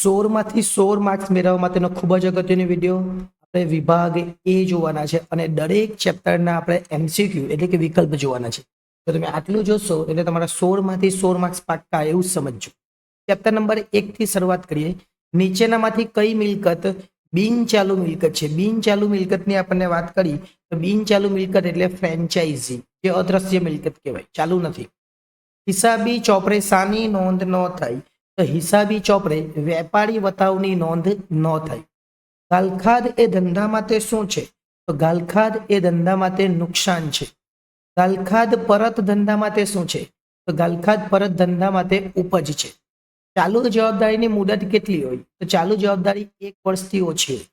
16 માંથી 16 માર્ક્સ મેળવવા માટેનો ખૂબ જ અગત્યનો વિડીયો આપણે વિભાગ એ જોવાના છે અને દરેક ચેપ્ટરના આપણે એમસીક્યુ એટલે કે વિકલ્પ જોવાના છે. તો તમે આટલું જોશો એટલે તમારા 16 માંથી 16 માર્ક્સ પાક્કા એવું સમજજો. ચેપ્ટર નંબર 1 થી શરૂઆત કરીએ. નીચેનામાંથી કઈ મિલકત બિનચાલુ મિલકત છે? બિનચાલુ મિલકતની આપણને વાત કરી તો બિનચાલુ મિલકત એટલે ફ્રેન્ચાઇઝી, જે અદ્રશ્ય મિલકત કહેવાય, ચાલુ નથી. હિસાબી ચોપડે શાની નોંધ ન થાય? તો હિસાબી ચોપડે વેપારી વતાવની નોંધ ન થાય. ગાલખાદ એ ધંધા માટે શું છે? તો ગાલખાદ એ ધંધા માટે નુકસાન છે. ગાલખાદ પરત ધંધા માટે શું છે? તો ગાલખાદ પરત ધંધા માટે ઉપજ છે. ચાલુ જવાબદારીની મુદત કેટલી હોય? તો ચાલુ જવાબદારી 1 વર્ષથી ઓછી હોય.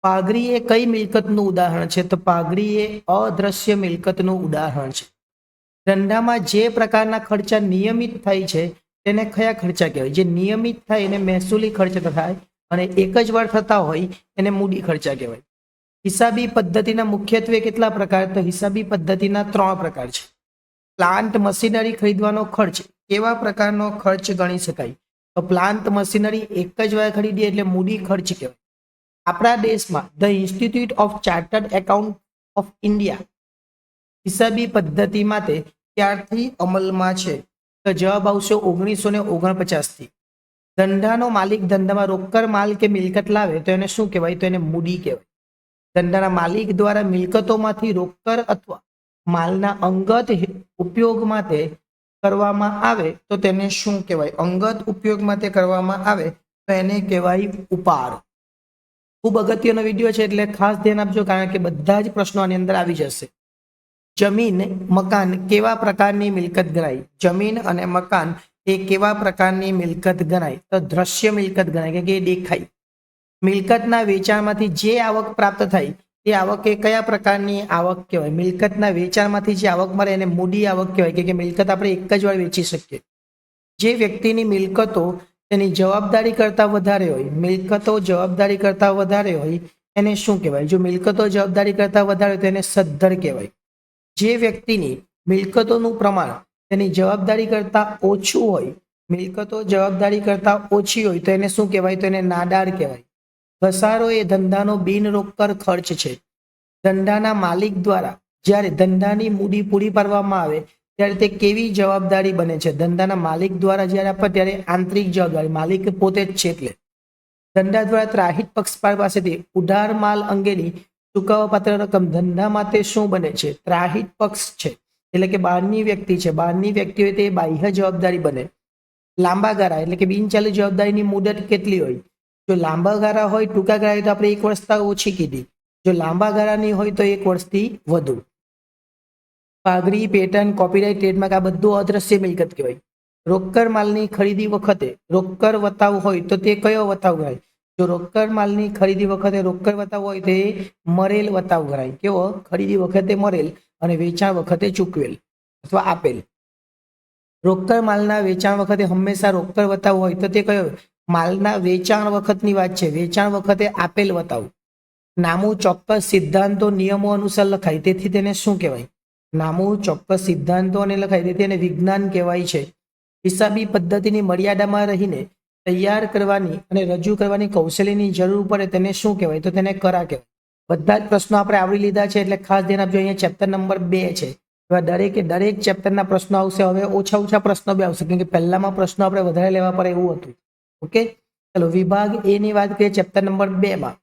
પાઘડી એ કઈ મિલકતનું ઉદાહરણ છે? તો પાઘડી એ અદ્રશ્ય મિલકતનું ઉદાહરણ છે. ધંધામાં જે પ્રકારના ખર્ચા નિયમિત થાય છે તેને કયા ખર્ચા કહેવાય? જે નિયમિત થાય એને મહેસૂલી ખર્ચ થાય અને એક જ વાર થતા હોય એને મૂડી ખર્ચા કહેવાય. હિસાબી પદ્ધતિના મુખ્યત્વે કેટલા પ્રકાર? તો હિસાબી પદ્ધતિના 3 પ્રકાર છે. પ્લાન્ટ મશીનરી ખરીદવાનો ખર્ચ કેવા પ્રકારનો ખર્ચ ગણી શકાય? તો પ્લાન્ટ મશીનરી એક જ વાર ખરીદીએ એટલે મૂડી ખર્ચ કહેવાય. આપણા દેશમાં the institute of chartered account of India હિસાબી પદ્ધતિ માટે ક્યારથી અમલમાં છે? તો જવાબ આવશે 1949 થી. ધંધાનો માલિક ધંધામાં રોકડ માલ કે મિલકત લાવે તો એને શું કહેવાય? તો એને મૂડી કહેવાય. ધંધાના માલિક દ્વારા મિલકતોમાંથી રોકડ અથવા માલના અંગત ઉપયોગ માટે કરવામાં આવે તો તેને શું કહેવાય? અંગત ઉપયોગ માટે કરવામાં આવે તો એને કહેવાય ઉપાડ. ખૂબ અગત્યનો વિડીયો છે એટલે ખાસ ધ્યાન આપજો, કારણ કે બધા જ પ્રશ્નો આની અંદર આવી જશે. જમીન મકાન કેવા પ્રકારની મિલકત ગણાય? જમીન અને મકાન એ કેવા પ્રકારની મિલકત ગણાય? તો દ્રશ્ય મિલકત ગણાય, કે દેખાય. મિલકતના વેચાણમાંથી જે આવક પ્રાપ્ત થાય તે આવક એ કયા પ્રકારની આવક કહેવાય? મિલકતના વેચાણમાંથી જે આવક મળે એને મૂડી આવક કહેવાય, કે મિલકત આપણે એક જ વાર વેચી શકીએ. જે વ્યક્તિની મિલકતો તેની જવાબદારી કરતા વધારે હોય, મિલકતો જવાબદારી કરતા વધારે હોય એને શું કહેવાય? જો મિલકતો જવાબદારી કરતા વધારે હોય તો એને સદ્ધર કહેવાય. જે વ્યક્તિની મિલકતોનું પ્રમાણ તેની જવાબદારી કરતા ઓછું હોય, મિલકતો જવાબદારી કરતા ઓછી હોય તો એને શું કહેવાય? તો એને નાદાર કહેવાય. ઘસારો એ ધંધાનો બિનરોકડ ખર્ચ છે. ધંધાના માલિક દ્વારા જ્યારે ધંધાની મૂડી પૂરી પાડવામાં આવે ત્યારે તે કેવી જવાબદારી બને છે? ધંધાના માલિક દ્વારા જ્યારે આપે ત્યારે આંતરિક જવાબદારી, માલિક પોતે જ છે એટલે. ધંધા દ્વારા ત્રાહિત પક્ષ પાસેથી ઉધાર માલ અંગેની ચૂકવવા પાત્ર રકમ ધંધા માટે શું બને છે? ત્રાહિત પક્ષ છે એટલે કે બહારની વ્યક્તિ છે. બહારની વ્યક્તિ હોય તે બાહ્ય જવાબદારી બને. લાંબા ગાળા એટલે કે બિનચાલુ જવાબદારીની મુદત કેટલી હોય? જો લાંબા ગાળા હોય, ટૂંકા ગાળા હોય તો આપણે 1 વર્ષથી ઓછી કીધી. જો લાંબા ગાળાની હોય તો 1 વર્ષથી વધુ. પાઘડી, પેટર્ન, કોપીરાઇટ, ટ્રેડમાર્ક આ બધું અદ્રશ્ય મિલકત કહેવાય. રોકડ માલની ખરીદી વખતે રોકડ વતાવ હોય તો તે કયો વતાવ ગણાય? જો રોકડ માલની ખરીદી વખતે રોકડ વતાવ હોય તો એ મરેલ વતાવ ગણાય. કેવો? ખરીદી વખતે મરેલ અને વેચાણ વખતે ચૂકવેલ અથવા આપેલ. રોકડ માલના વેચાણ વખતે હંમેશા રોકડ વતાવ હોય તો તે કયો? માલના વેચાણ વખતની વાત છે, વેચાણ વખતે આપેલ વતાવ. નામું ચોક્કસ સિદ્ધાંતો નિયમો અનુસાર લખાય તેથી તેને શું કહેવાય? નામું ચોક્કસ સિદ્ધાંતો અને લખાય તેથી તેને વિજ્ઞાન કહેવાય છે. હિસાબી પદ્ધતિની મર્યાદામાં રહીને તૈયાર કરવાની અને રજૂ કરવાની કૌશલ્યની જરૂર પડે તેને શું કહેવાય? તો તેને કરા કહેવાય. બધા જ પ્રશ્નો આપણે આવરી લીધા છે એટલે ખાસ ધ્યાન આપજો. અહીંયા ચેપ્ટર નંબર 2 છે. દરેક ચેપ્ટરના પ્રશ્નો આવશે. હવે ઓછા પ્રશ્નો બી આવશે, કેમ કે પહેલામાં પ્રશ્નો આપણે વધારે લેવા પડે એવું હતું. ઓકે, ચલો વિભાગ એ ની વાત કરીએ. ચેપ્ટર નંબર 2 માં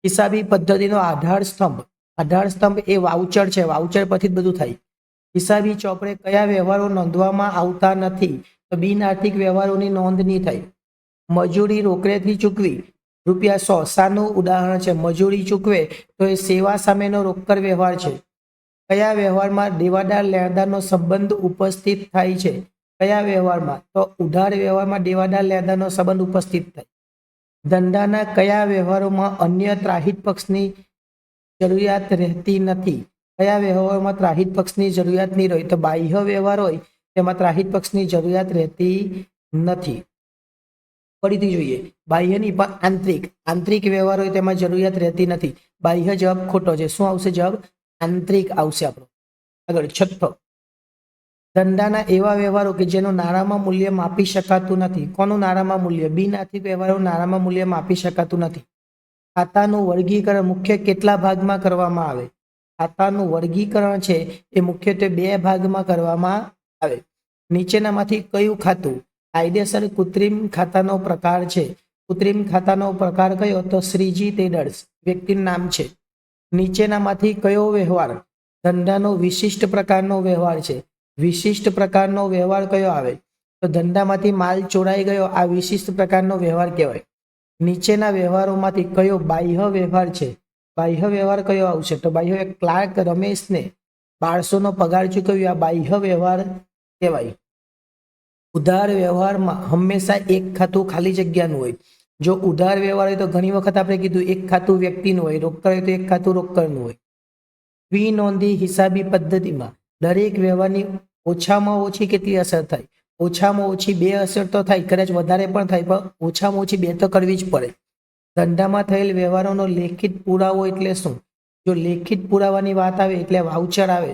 હિસાબી પદ્ધતિનો આધાર સ્તંભ. આધાર સ્તંભ એ વાઉચર છે. વાઉચર પરથી જ બધું થાય. હિસાબી ચોપડે કયા વ્યવહારો નોંધવામાં આવતા નથી? તો બિન આર્થિક વ્યવહારોની નોંધ નહીં થાય. મજૂરી રોકડેથી ચૂકવી ₹100 શાનું ઉદાહરણ છે? મજૂરી ચૂકવે તો એ સેવા સામેનો રોકડ વ્યવહાર છે. કયા વ્યવહારમાં દેવાદાર લેણદારનો સંબંધ ઉપસ્થિત થાય છે? કયા વ્યવહારમાં? તો ઉધાર વ્યવહારમાં દેવાદાર લેણદારનો સંબંધ ઉપસ્થિત થાય. ધંધાના કયા વ્યવહારોમાં અન્ય ત્રાહિત પક્ષની જરૂરિયાત રહેતી નથી? કયા વ્યવહારમાં ત્રાહિત પક્ષની જરૂરિયાત નહીં રહે? તો બાહ્ય વ્યવહાર હોય તેમાં ત્રાહિત પક્ષની જરૂરિયાત રહેતી નથી. ફરીથી જોઈએ, બાહ્યની પણ આંતરિક વ્યવહાર હોય તેમાં જરૂરિયાત રહેતી નથી. બાહ્ય જવાબ ખોટો છે. શું આવશે જવાબ? આંતરિક આવશે આપણો. આગળ 6. ધંધાના એવા વ્યવહારો કે જેનું નાણાંમાં મૂલ્ય માપી શકાતું નથી. કોનું નાણાંમાં મૂલ્ય? બિન આર્થિક વ્યવહારો નાણાંમાં મૂલ્ય માપી શકાતું નથી. ખાતાનું વર્ગીકરણ મુખ્ય કેટલા ભાગમાં કરવામાં આવે? ખાતાનું વર્ગીકરણ છે એ મુખ્યત્વે 2 ભાગમાં કરવામાં આવે. નીચેનામાંથી કયું ખાતું કાયદેસર કૃત્રિમ ખાતાનો પ્રકાર છે? કૃત્રિમ ખાતાનો પ્રકાર કયો? તો શ્રીજી ટ્રેડર્સ વ્યક્તિનું નામ છે. નીચેનામાંથી કયો વ્યવહાર ધંધાનો વિશિષ્ટ પ્રકારનો વ્યવહાર છે? વિશિષ્ટ પ્રકારનો વ્યવહાર કયો આવે? તો ધંધામાંથી માલ ચોરાઈ ગયો, આ વિશિષ્ટ પ્રકારનો વ્યવહાર કહેવાય. નીચેના વ્યવહારોમાંથી કયો બાહ્ય વ્યવહાર છે? બાહ્ય વ્યવહાર કયો આવશે? તો બાહ્ય ક્લાર્ક રમેશને 1200નો પગાર ચૂકવ્યો, આ બાહ્ય વ્યવહાર કહેવાય. ઉધાર વ્યવહારમાં હંમેશા એક ખાતું ખાલી જગ્યાનું હોય. જો ઉધાર વ્યવહાર હોય તો ઘણી વખત આપણે કીધું એક ખાતું વ્યક્તિનું હોય, રોકડ હોય તો એક ખાતું રોકડનું હોય. દ્વિનોંધી હિસાબી પદ્ધતિમાં દરેક વ્યવહારની ઓછામાં ઓછી કેટલી અસર થાય? ઓછામાં ઓછી 2 અસર તો થાય, કદાચ વધારે પણ થાય, પણ ઓછામાં ઓછી 2 તો કરવી જ પડે. ધંધામાં થયેલ વ્યવહારોનો લેખિત પુરાવો એટલે શું? જો લેખિત પુરાવાની વાત આવે એટલે વાઉચર આવે.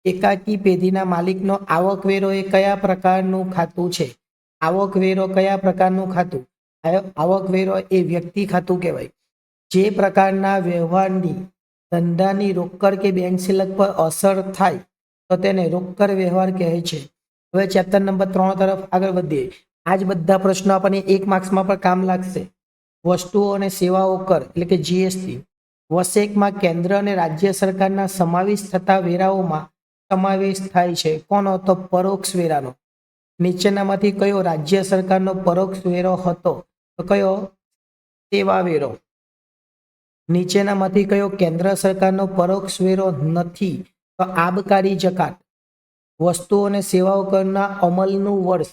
એકાકી પેઢીના માલિકનો આવકવેરો એ કયા પ્રકારનું ખાતું છે? આવકવેરો કયા પ્રકારનું ખાતું? આવકવેરો એ વ્યક્તિ ખાતું કહેવાય. જે પ્રકારના વ્યવહારની ધંધાની રોકડ કે બેંક સિલક પર અસર થાય તો તેને રોકડ વ્યવહાર કહે છે. હવે ચેપ્ટર નંબર 3 તરફ આગળ વધીએ. આ જ બધા પ્રશ્નો આપણને 1 માર્ક્સમાં પણ કામ લાગશે. વસ્તુઓ અને સેવાઓ કર એટલે કે જીએસટી. વસેકમાં કેન્દ્ર અને રાજ્ય સરકારના સમાવેશ થતા વેરાઓમાં સમાવેશ થાય છે. કોનો? તો પરોક્ષ વેરાનો. નીચેનામાંથી કયો રાજ્ય સરકારનો પરોક્ષ વેરો હતો? તો કયો? સેવા વેરો. નીચેનામાંથી કયો કેન્દ્ર સરકારનો પરોક્ષ વેરો નથી? તો આબકારી જકાત. વસ્તુઓ અને સેવાઓ કરના અમલનું વર્ષ.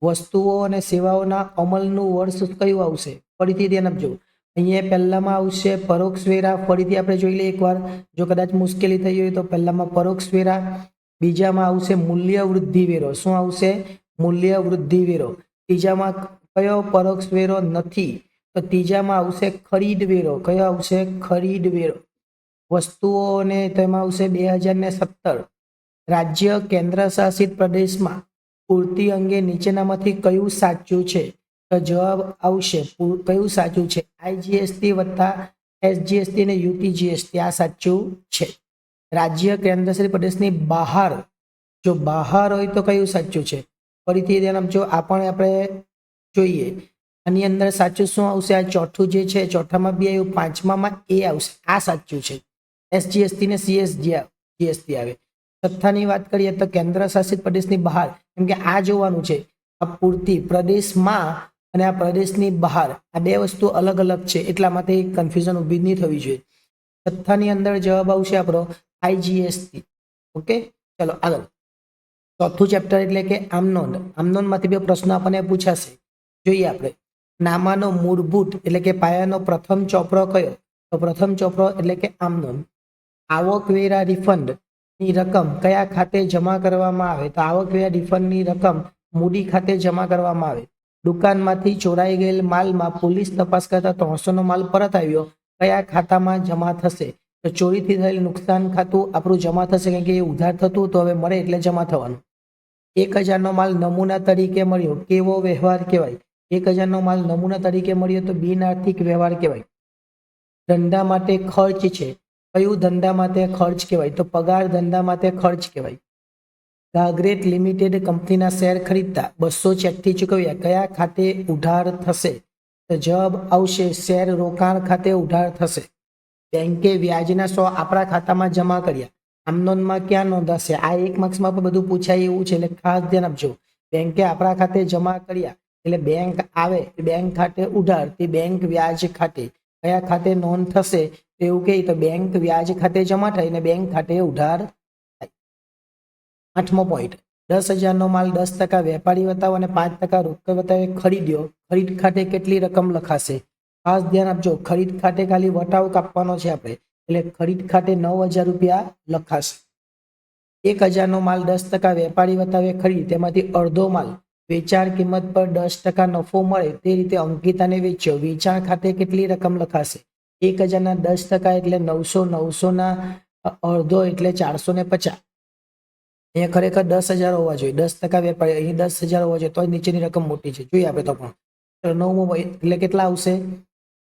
વસ્તુઓ અને સેવાઓના અમલનું વર્ષ કયું આવશે? ફરીથી ધ્યાન આપજો. અહીંયા પહેલામાં આવશે પરોક્ષ વેરા. ફરીથી આપણે જોઈ લઈએ એકવાર, જો કદાચ મુશ્કેલી થઈ હોય તો. પહેલામાં પરોક્ષ વેરા, બીજામાં આવશે મૂલ્ય વૃદ્ધિ વેરો. શું આવશે? મૂલ્ય વૃદ્ધિ વેરો. ત્રીજામાં કયો પરોક્ષ વેરો નથી? તો ત્રીજામાં આવશે ખરીદ વેરો. કયો આવશે? ખરીદ વેરો. વસ્તુઓને તેમાં આવશે 2017. રાજ્ય કેન્દ્ર શાસિત પ્રદેશમાં પૂર્તિ અંગે નીચેનામાંથી કયું સાચું છે? તો જવાબ આવશે કયું સાચું છે? આઈજીએસટી વત્તા એસજીએસટી અને યુટીજીએસટી, આ સાચું છે. રાજ્ય કેન્દ્રશાસિત પ્રદેશની બહાર, જો બહાર હોય તો કયું સાચું છે? ફરીથી ધ્યાન આપજો. આ પણ આપણે જોઈએ. આની અંદર સાચું શું આવશે? આ ચોથું જે છે, ચોથામાં બી આવ્યું, પાંચમામાં એ આવશે, આ સાચું છે. એસજીએસટી ને સીએસજીએસટી આવે. છઠ્ઠાની વાત કરીએ તો કેન્દ્ર શાસિત પ્રદેશની બહાર, કેમ કે આ જોવાનું છે, આ પૂર્તિ પ્રદેશમાં અને આ પ્રદેશની બહાર, આ 2 વસ્તુ અલગ અલગ છે, એટલા માટે કન્ફ્યુઝન ઊભી નહીં થવી જોઈએ. છઠ્ઠાની અંદર જવાબ આવશે આપણો આઈજીએસટી. ઓકે, ચલો આગળ. ચોથું ચેપ્ટર એટલે કે આમનોંધ. આમનોંધમાંથી 2 પ્રશ્નો આપણને પૂછાશે. જોઈએ આપણે. નામાનો મૂળભૂત એટલે કે પાયાનો પ્રથમ ચોપડો કયો? તો પ્રથમ ચોપડો એટલે કે આમનોંધ. આવકવેરા રિફંડ ની રકમ કયા ખાતે જમા કરવામાં આવે? તો આવકવેરા રિફંડની રકમ મૂડી ખાતે જમા કરવામાં આવે. દુકાનમાંથી ચોરાઈ ગયેલ માલમાં પોલીસ તપાસ કરતા 300નો માલ પરત આવ્યો, કયા ખાતામાં જમા થશે? તો ચોરીથી થયેલ નુકસાન ખાતું આપણું જમા થશે, કારણ કે એ ઉધાર થતું તો હવે મળે એટલે જમા થવાનું. 1000નો માલ નમૂના તરીકે મળ્યો, કેવો વ્યવહાર કહેવાય? 1000નો માલ નમૂના તરીકે મળ્યો તો બિન આર્થિક વ્યવહાર કહેવાય. ધંધા માટે ખર્ચ છે, કયું ધંધા માટે ખર્ચ કહેવાય? તો પગાર ધંધા માટે ખર્ચ કહેવાય. ગાગ્રેટ લિમિટેડ કંપનીના શેર ખરીદતા 200 ચેકથી ચૂકવ્યા, કયા ખાતે ઉધાર થશે? તો જવાબ આવશે શેર રોકાણ ખાતે ઉધાર થશે. બેંકે વ્યાજના 100 આપણા ખાતામાં જમા કર્યા, આમનોંધમાં ક્યાં નોંધાશે? આ 1 માર્ક્સમાં પણ બધું પૂછાય એવું છે, એટલે ખાસ ધ્યાન આપજો. બેંકે આપણા ખાતે જમા કર્યા એટલે બેંક આવે, બેંક ખાતે ઉધાર, તે બેંક વ્યાજ ખાતે. કયા ખાતે નોંધ થશે? એવું કહે તો બેંક વ્યાજ ખાતે જમા થાય અને બેંક ખાતે ઉધાર થાય. 8મો પોઈન્ટ. 10,000નો માલ 10% વેપારી બતાવો અને 5% રોકડ બતાવે ખરીદ્યો, ખરીદ ખાતે કેટલી રકમ લખાશે? ખાસ ધ્યાન આપજો, ખરીદ ખાતે ખાલી વટાવ કાપવાનો છે આપણે, એટલે ખરીદ ખાતે 9,000 રૂપિયા લખાશે. 1,000નો માલ 10% વેપારી બતાવે ખરીદ, તેમાંથી અડધો માલ વેચાણ કિંમત પર 10% નફો મળે તે રીતે અંકિતાને વેચ્યો, વેચાણ ખાતે કેટલી રકમ લખાશે? 1,000ના 10% એટલે 900, 900ના અડધો એટલે 450. અહીંયા ખરેખર 10,000 હોવા જોઈએ, 10% વેપારી, અહીં 10,000 હોવા જોઈએ, તો નીચેની રકમ મોટી છે. જોઈએ આપણે તો પણ. તો નવમો એટલે કેટલા આવશે?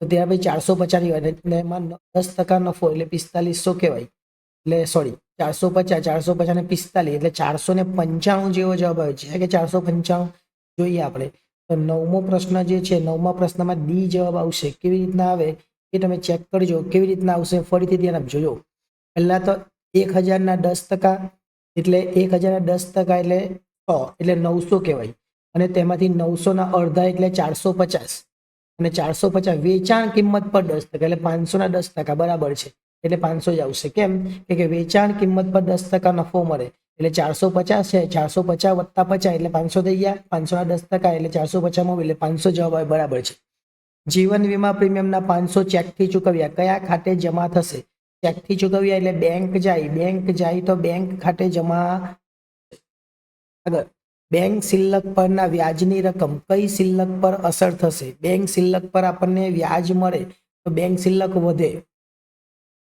તો ત્યાં ભાઈ 450 એટલે એમાં 10% નફો એટલે 4500 કહેવાય. એટલે સોરી 450 ને 45 એટલે 495 જેવો જવાબ આવે છે કે 495. જોઈએ આપણે તો નવમો પ્રશ્ન જે છે, નવમા પ્રશ્નમાં ડી જવાબ આવશે. કેવી રીતના આવે એ તમે ચેક કરજો. કેવી રીતના આવશે ફરીથી ધ્યાન આપજો. જો પહેલા તો 1000 ના 10% એટલે 1000 ના 10% એટલે 100 એટલે 900 કહેવાય. અને તેમાંથી 900 ના અડધા એટલે 450 અને 450 વેચાણ કિંમત પર 10% એટલે 500 ના 10% બરાબર છે. એટલે 500 જ આવશે. કેમ કે વેચાણ કિંમત પર 10% નફો મળે એટલે 450 છે, 450 વત્તા 50 એટલે 500 થઈ ગયા. 500 ના 10% એટલે 450 માં એટલે 500 જવાબ આવે બરાબર છે. જીવન વીમા પ્રીમિયમના 500 ચેકથી ચૂકવ્યા કયા ખાતે જમા થશે? ચેકથી ચૂકવ્યા એટલે બેંક જાય તો બેંક ખાતે જમા. આગળ બેંક શિલ્લક પરના વ્યાજની રકમ કઈ શિલ્લક પર અસર થશે? બેંક શિલ્લક પર આપણને વ્યાજ મળે તો બેંક શિલ્લક વધે.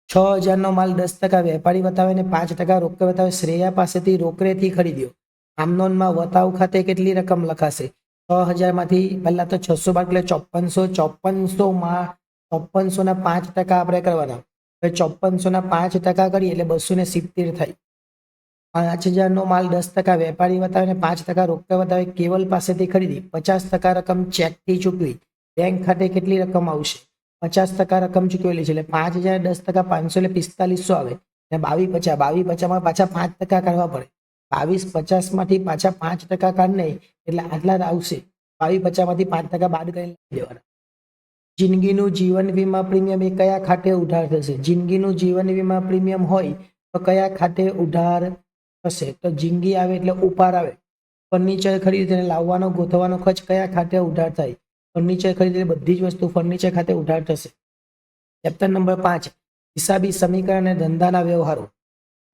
6,000 નો માલ 10% વેપારી બતાવે ને 5% રોકડ બતાવે. શ્રેયા પાસેથી રોકડેથી ખરીદ્યો. આમ નોંધમાં વતાવ ખાતે કેટલી રકમ લખાશે? 6,000 માંથી પહેલા તો 600 એટલે 5400 માં 5400 ના 5% આપણે કરવાના. 5400 ના 5% કરીએ એટલે 270 થાય. 5,000 નો માલ 10% વેપારી બતાવે ને 5% રોકડ બતાવે. કેવલ પાસેથી ખરીદી. 50% રકમ ચેકથી ચૂકવી. બેંક ખાતે કેટલી રકમ આવશે? 50% રકમ ચૂકવેલી છે એટલે 5,000 10% 500 એટલે 4500 આવે. અને 22 માં પાછા 5% કાઢવા પડે. 22 માંથી પાછા 5% કાઢ નહીં એટલે આટલા આવશે. 22 માંથી 5% બાદ કરી દેવાના. જિંદગીનું જીવન વીમા પ્રીમિયમ એ કયા ખાતે ઉધાર થશે? જિંદગીનું જીવન વીમા પ્રીમિયમ હોય તો કયા ખાતે ઉધાર થશે? તો જિંદગી આવે એટલે ઉપાર આવે. ફર્નિચર ખરીદીને લાવવાનો ગોઠવવાનો ખર્ચ કયા ખાતે ઉધાર થાય? ફર્નિચર ખરીદી બધી જ વસ્તુ ફર્નિચર ખાતે ઉધાર થશે. ચેપ્ટર નંબર 5 હિસાબી સમીકરણ અને ધંધાના વ્યવહારો.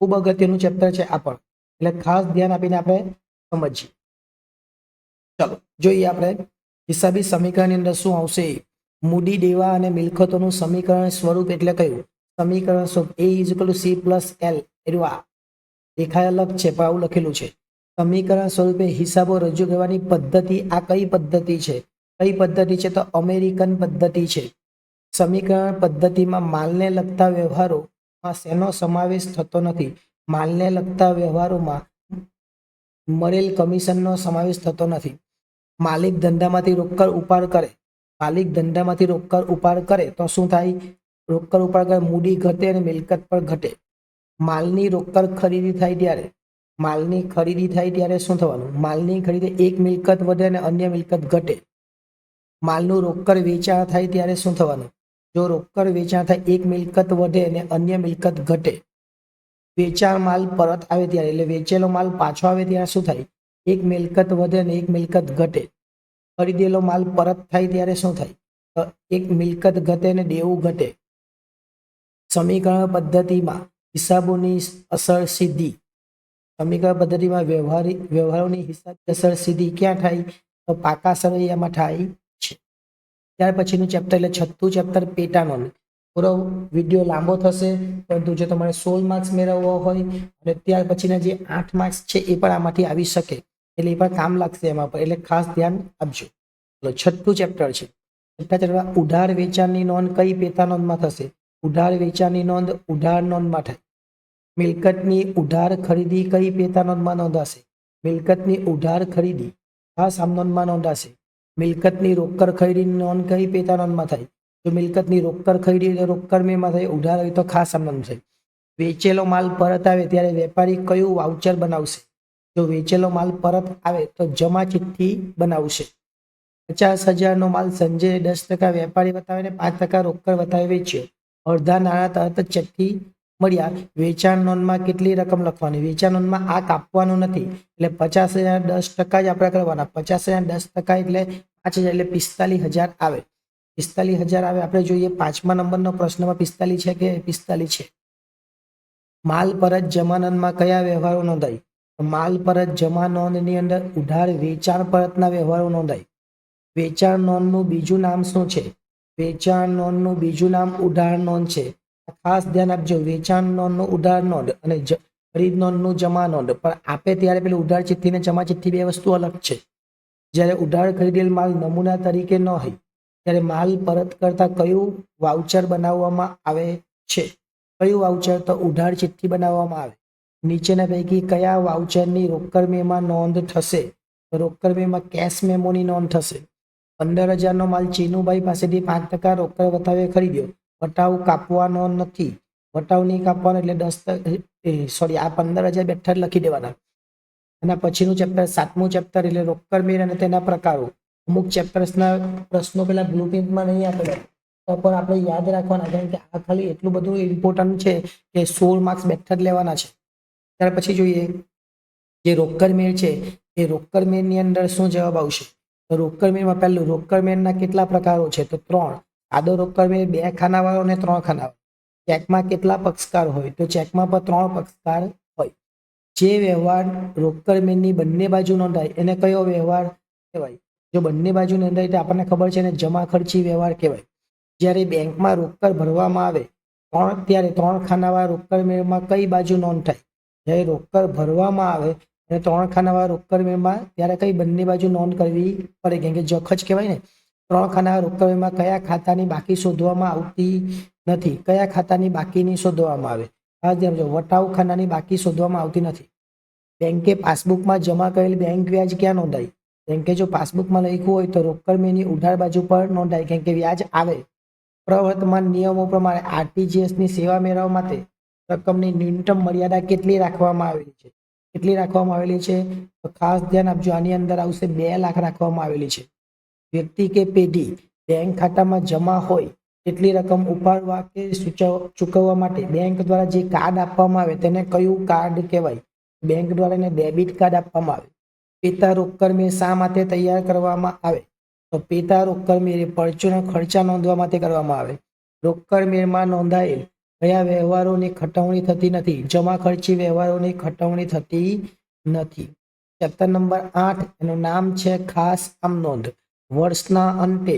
ખૂબ અગત્યનું ચેપ્ટર છે આ પણ, એટલે ખાસ ધ્યાન આપીને આપણે સમજીએ. ચલો જોઈએ આપણે હિસાબી સમીકરણની અંદર શું આવશે. મૂડી દેવા અને મિલકતોનું સમીકરણ સ્વરૂપ એટલે કયું? સમીકરણ સ્વરૂપ A = C+L. દેખાય અલગ છે પણ આવું લખેલું છે. સમીકરણ સ્વરૂપે હિસાબો રજૂ કરવાની પદ્ધતિ આ કઈ પદ્ધતિ છે? કઈ પદ્ધતિ છે? તો અમેરિકન પદ્ધતિ છે. સમીકરણ પદ્ધતિમાં માલને લગતા વ્યવહારોમાં શેનો સમાવેશ થતો નથી? માલને લગતા વ્યવહારોમાં મળેલ કમિશનનો સમાવેશ થતો નથી. માલિક ધંધામાંથી રોકડ ઉપાડ કરે તો શું થાય? રોકડ ઉપાડ કરે મૂડી ઘટે અને મિલકત પર ઘટે. માલની રોકડ ખરીદી થાય ત્યારે શું થવાનું? માલની ખરીદી એક મિલકત વધે અને અન્ય મિલકત ઘટે. માલનું રોકડ વેચાણ થાય ત્યારે શું થવાનું? જો રોકડ વેચાણ થાય એક મિલકત વધે અને અન્ય મિલકત ઘટે. વેચાણ માલ પરત આવે ત્યારે એટલે વેચેલો માલ પાછો આવે ત્યારે શું થાય? એક મિલકત વધે અને એક મિલકત ઘટે. ખરીદેલો માલ પરત થાય ત્યારે શું થાય? એક મિલકત ઘટે અને દેવું ઘટે. સમીકરણ પદ્ધતિમાં હિસાબોની અસર સીધી. સમીકરણ પદ્ધતિમાં વ્યવહારોની હિસાબી અસર સીધી ક્યાં થાય? તો પાકા સરવૈયામાં થાય છે. ત્યાર પછીનું ચેપ્ટર એટલે 6થું ચેપ્ટર પેટા નોંધ. પૂરો વિડીયો લાંબો થશે પરંતુ જો તમારે 16 માર્ક્સ મેળવવો હોય અને ત્યાર પછીના જે 8 માર્ક્સ છે એ પણ આમાંથી આવી શકે એટલે એ પણ કામ લાગશે એમાં પર, એટલે ખાસ ધ્યાન આપજો. ચલો 6થું ચેપ્ટર છે. 6થા ચેપ્ટરમાં ઉધાર વેચાણની નોંધ કઈ પેટા નોંધમાં થશે? ઉધાર વેચાણની નોંધ ઉધાર નોંધમાં થાય. મિલકતની ઉધાર ખરીદી કઈ પેટા નોંધમાં નોંધાશે? મિલકતની ઉધાર ખરીદી ખાસ આમ નોંધમાં નોંધાશે. મિલકતની રોકડ ખરીદીની નોંધ કઈ પેટા નોંધમાં થાય? જો મિલકતની રોકડ ખરીદી એટલે રોકડ મેમાં થાય, ઉધાર હોય તો ખાસ આમ નોંધ થાય. વેચેલો માલ પરત આવે ત્યારે વેપારી કયું વાઉચર બનાવશે? જો વેચેલો માલ પરત આવે તો જમા ચિઠ્ઠી બનાવશે. 50,000 નો માલ સંજય 10% વેપારી બતાવે ને 5% રોકડ બતાવે વેચ્યો. અડધા નાણાં તરત જ ચેકથી મળ્યા. વેચાણ નોંધમાં કેટલી રકમ લખવાની? વેચાણ નોંધમાં આ કાપવાનું નથી એટલે 50,000 10% જ આપણે કરવાના. 50,000 10% એટલે 5,000 એટલે 45,000 આવે. 45,000 આવે. આપણે જોઈએ 5મા નંબરનો પ્રશ્નમાં 45 છે કે 45 છે. માલ પરત જમા નોંધમાં કયા વ્યવહારો નોંધાય? માલ પરત જમા નોંધની અંદર ઉધાર વેચાણ પરતના વ્યવહારો નોંધાય. વેચાણ નોંધનું બીજું નામ શું છે? વેચાણ નોંધનું બીજું નામ ઉધાર નોંધ છે. ખાસ ધ્યાન આપજો. વેચાણ નોંધનું ઉધાર નોંધ અને ખરીદ નોંધનું જમા નોંધ, પણ આપે ત્યારે પેલું ઉધાર ચિઠ્ઠી ને જમા ચિઠ્ઠી બે વસ્તુ અલગ છે. જ્યારે ઉધાર ખરીદેલ માલ નમૂના તરીકે ન હોય ત્યારે માલ પરત કરતા કયું વાઉચર બનાવવામાં આવે છે? કયું વાઉચર? તો ઉધાર ચિઠ્ઠી બનાવવામાં આવે. નીચેના પૈકી કયા વાઉચરની રોકડ મેમાં નોંધ થશે? તો રોકડ મેમાં કેશ મેમોની નોંધ થશે. 15,000નો માલ ચીનુભાઈ પાસેથી 5% રોકડ વટાવે ખરીદ્યો. વટાવ કાપવાનો નથી. વટાવ નહીં કાપવાનો એટલે 15,000 બેઠા લખી દેવાના. એના પછીનું ચેપ્ટર 7મું ચેપ્ટર એટલે રોકડ મેળ અને તેના પ્રકારો. અમુક ચેપ્ટર્સના પ્રશ્નો પેલા બ્લુ પ્રિન્ટમાં નહીં આપેલા, તો પણ આપણે યાદ રાખવાના, કારણ કે આ ખાલી એટલું બધું ઇમ્પોર્ટન્ટ છે કે 16 માર્ક્સ બેઠા જ લેવાના છે. ત્યાર પછી જોઈએ જે રોકડ મેળ છે એ રોકડ મેળની અંદર શું જવાબ આવશે? તો રોકડ મેળમાં પહેલું, રોકડ મેળના કેટલા પ્રકારો છે? તો 3. સાદો રોકડ મેળ 2 ખાનાવાળો અને 3 ખાનાવાળો. ચેકમાં કેટલા પક્ષકાર હોય? તો ચેકમાં પણ 3 પક્ષકાર હોય. જે વ્યવહાર રોકડ મેળની બંને બાજુ નોંધાય એને કયો વ્યવહાર કહેવાય? જો બંને બાજુ નોંધાય તો આપણને ખબર છે ને જમા ખર્ચી વ્યવહાર કહેવાય. જ્યારે બેંકમાં રોકડ ભરવામાં આવે ત્યારે 3 ખાનાવાળા રોકડ મેળમાં કઈ બાજુ નોંધ થાય? જ્યારે રોકડ ભરવામાં આવે અને 3 ખાનાવાળા રોકડ મેળમાં ત્યારે કઈ બંને બાજુ નોંધ કરવી પડે, કેમ કે જખ જ કહેવાય ને. 3 ખાનાવાળા રોકડ મેળમાં કયા ખાતાની બાકી શોધવામાં આવતી નથી? કયા ખાતાની બાકીની શોધવામાં આવે? આ ધ્યાન રાખજો, વટાવ ખાનાની બાકી શોધવામાં આવતી નથી. બેંકે પાસબુકમાં જમા કરેલ બેંક વ્યાજ ક્યાં નોંધાય? બેંકે જો પાસબુકમાં લખ્યું હોય તો રોકડ મેળની ઉધાર બાજુ પર નોંધાય, કેમ કે વ્યાજ આવે. પ્રવર્તમાન નિયમો પ્રમાણે આરટીજીએસની સેવા મેળવવા માટે રકમની ન્યૂનતમ મર્યાદા કેટલી રાખવામાં આવેલી છે? કેટલી રાખવામાં આવેલી છે? તો ખાસ ધ્યાન આપજો, આની અંદર આવશે 2 લાખ રાખવામાં આવેલી છે. વ્યક્તિ કે પેઢી બેંક ખાતામાં જમા હોય એટલી રકમ ઉપાડવા કે ચૂકવવા માટે બેંક દ્વારા જે કાર્ડ આપવામાં આવે તેને કયું કાર્ડ કહેવાય? બેંક દ્વારા એને ડેબિટ કાર્ડ આપવામાં આવે. પેટા રોકડ મેળ શા માટે તૈયાર કરવામાં આવે? તો પેટા રોકડ મેળ પરચુના ખર્ચા નોંધવા માટે કરવામાં આવે. રોકડ મેળમાં નોંધાયેલ કયા વ્યવહારોની ખટવણી થતી નથી? જમા ખર્ચી વ્યવહારોની ખટવણી થતી નથી. ચેપ્ટર નંબર 8 એનું નામ છે ખાસ આમ નોંધ. વર્ષના અંતે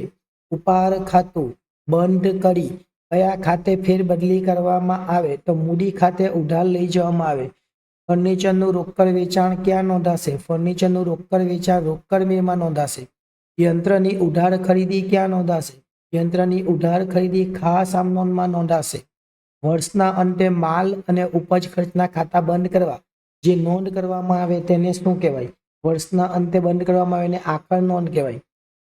ઉપાડ ખાતું બંધ કરી કયા ખાતે ફેરબદલી કરવામાં આવે? તો મૂડી ખાતે ઉધાર લઈ જવામાં આવે. ફર્નિચરનું રોકડ વેચાણ ક્યાં નોંધાશે? ફર્નિચરનું રોકડ વેચાણ રોકડ મેળમાં નોંધાશે. યંત્રની ઉધાર ખરીદી ક્યાં નોંધાશે? યંત્રની ઉધાર ખરીદી ખાસ આમ નોંધમાં નોંધાશે. વર્ષના અંતે માલ અને ઉપજ ખર્ચના ખાતા બંધ કરવા જે નોંધ કરવામાં આવે તેને શું કહેવાય? વર્ષના અંતે બંધ કરવામાં આવે એને આકર નોંધ કહેવાય.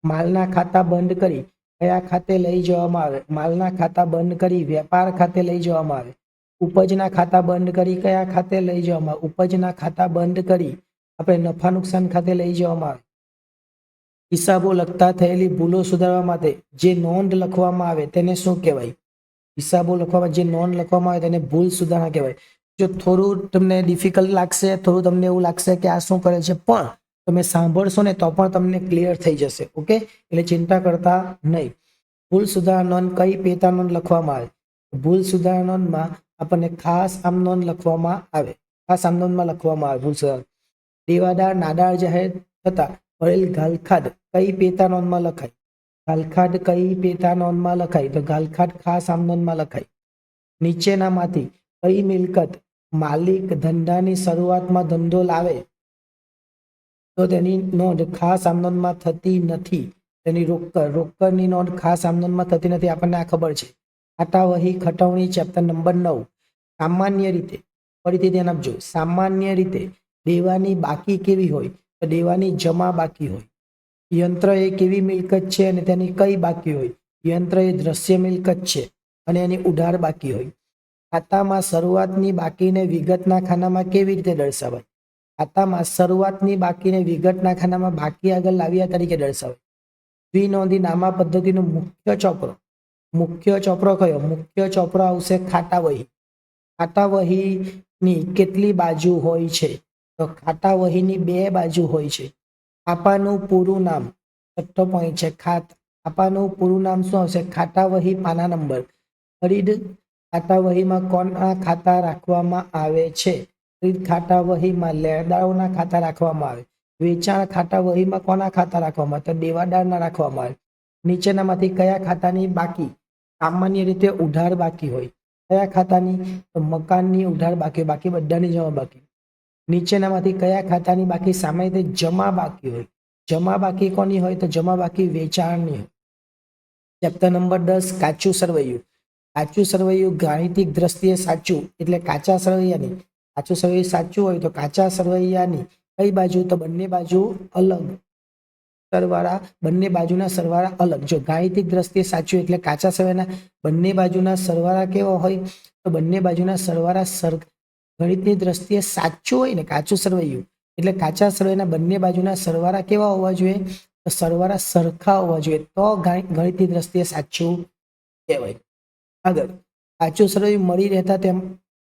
માલના ખાતા બંધ કરી કયા ખાતે લઈ જવામાં આવે? માલના ખાતા બંધ કરી વેપાર ખાતે લઈ જવામાં આવે. ઉપજના ખાતા બંધ કરી કયા ખાતે લઈ જવામાં આવે? ઉપજના ખાતા બંધ કરી આપણે નફા નુકસાન ખાતે લઈ જવામાં આવે. હિસાબો લખતા થયેલી ભૂલો સુધારવા માટે જે નોંધ લખવામાં આવે તેને શું કહેવાય? હિસાબો લખવામાં જે નોંધ લખવામાં આવે તેને ભૂલ સુધારણા કહેવાય. જો થોડું તમને ડિફિકલ્ટ લાગશે, થોડું તમને એવું લાગશે કે આ શું કરે છે, પણ તમે સાંભળશો ને તો પણ તમને ક્લિયર થઈ જશે. ઓકે, એટલે ચિંતા કરતા નહીં. ભૂલ સુધારણા નોંધ કઈ પેટા નોંધ લખવામાં આવે? ભૂલ સુધારણા નોંધમાં આપણને ખાસ આમ નોંધ લખવામાં આવે. ખાસ આમ નોંધમાં લખવામાં આવે ભૂલ સુધારણા. દેવાદાર નાદાર જાહેર થતા ભરેલ ગાલખાડ કઈ પેટા નોંધમાં લખાય? ગાલખાડ કઈ પેટા નોંધમાં લખાય? તો ગાલખાડ ખાસ આમ નોંધમાં લખાય. નીચેનામાંથી કઈ મિલકત માલિક ધંધાની શરૂઆતમાં ધંધો લાવે તો તેની નોંધ ખાસ આમ નોંધમાં થતી નથી? તેની રોકડની નોંધ ખાસ આમ નોંધમાં થતી નથી, આપણને આ ખબર છે. ખાતા વહી ખટવણી ચેપ્ટર નંબર 9. સામાન્ય રીતે, ફરીથી ધ્યાન આપજો, સામાન્ય રીતે દેવાની બાકી કેવી હોય? તો દેવાની જમા બાકી હોય. યંત્ર એ કેવી મિલકત છે અને તેની કઈ બાકી હોય? યંત્ર એ દ્રશ્ય મિલકત છે અને એની ઉધાર બાકી હોય. ખાતામાં શરૂઆતની બાકીને વિગતના ખાનામાં કેવી રીતે દર્શાવાય? ખાતામાં શરૂઆતની બાકીને વિગતના ખાનામાં બાકી આગળ લાવ્યા તરીકે દર્શાવાય. દ્વિનોંધી નામા પદ્ધતિનો મુખ્ય ચોપડો કયો? મુખ્ય ચોપડો આવશે ખાતા વહી. ખાતા વહીની કેટલી બાજુ હોય છે? તો ખાતા વહીની 2 બાજુ હોય છે. છાપાનું પૂરું નામ, છઠ્ઠો પોઈન્ટ છે, છાપાનું પૂરું નામ શું આવશે? ખાતા વહી પાના નંબર. ખરીદ ખાતા વહીમાં કોના ખાતા રાખવામાં આવે છે? ખરીદ ખાતા વહીમાં લેણદારોના ખાતા રાખવામાં આવે. વેચાણ ખાતા વહીમાં કોના ખાતા રાખવામાં આવે? તો દેવાદારના રાખવામાં આવે. નીચેનામાંથી કયા ખાતાની બાકી સામાન્ય રીતે ઉધાર બાકી હોય? કયા ખાતાની? તો મકાનની ઉધાર બાકી, બાકી બધાની જમા બાકી. નીચેનામાંથી કયા ખાતાની બાકી સામાન્ય રીતે જમા બાકી હોય? જમા બાકી કોની હોય? તો જમા બાકી વેચાણની હોય. ચેપ્ટર નંબર 10 કાચું સરવૈયું. કાચું સરવૈયું ગાણિતિક દ્રષ્ટિએ સાચું એટલે કાચા સરવૈયાની. કાચું સરવૈયું સાચું હોય તો કાચા સરવૈયાની કઈ બાજુ? તો બંને બાજુ અલગ સરવાળા, બંને બાજુના સરવાળા અલગ. જો ગાણિતિક દ્રષ્ટિએ સાચું એટલે કાચા સરવૈયાના બંને બાજુના સરવાળા કેવા હોય? તો બંને બાજુના સરવાળા ગણિતની દ્રષ્ટિએ સાચું હોય ને કાચું સરવૈયું એટલે કાચા સરવૈયાના બંને બાજુના સરવાળા કેવા હોવા જોઈએ? તો સરવાળા સરખા હોવા જોઈએ, તો ગણિતની દ્રષ્ટિએ સાચું કહેવાય. આગળ, કાચું સરવૈયું મળી રહેતા તેમ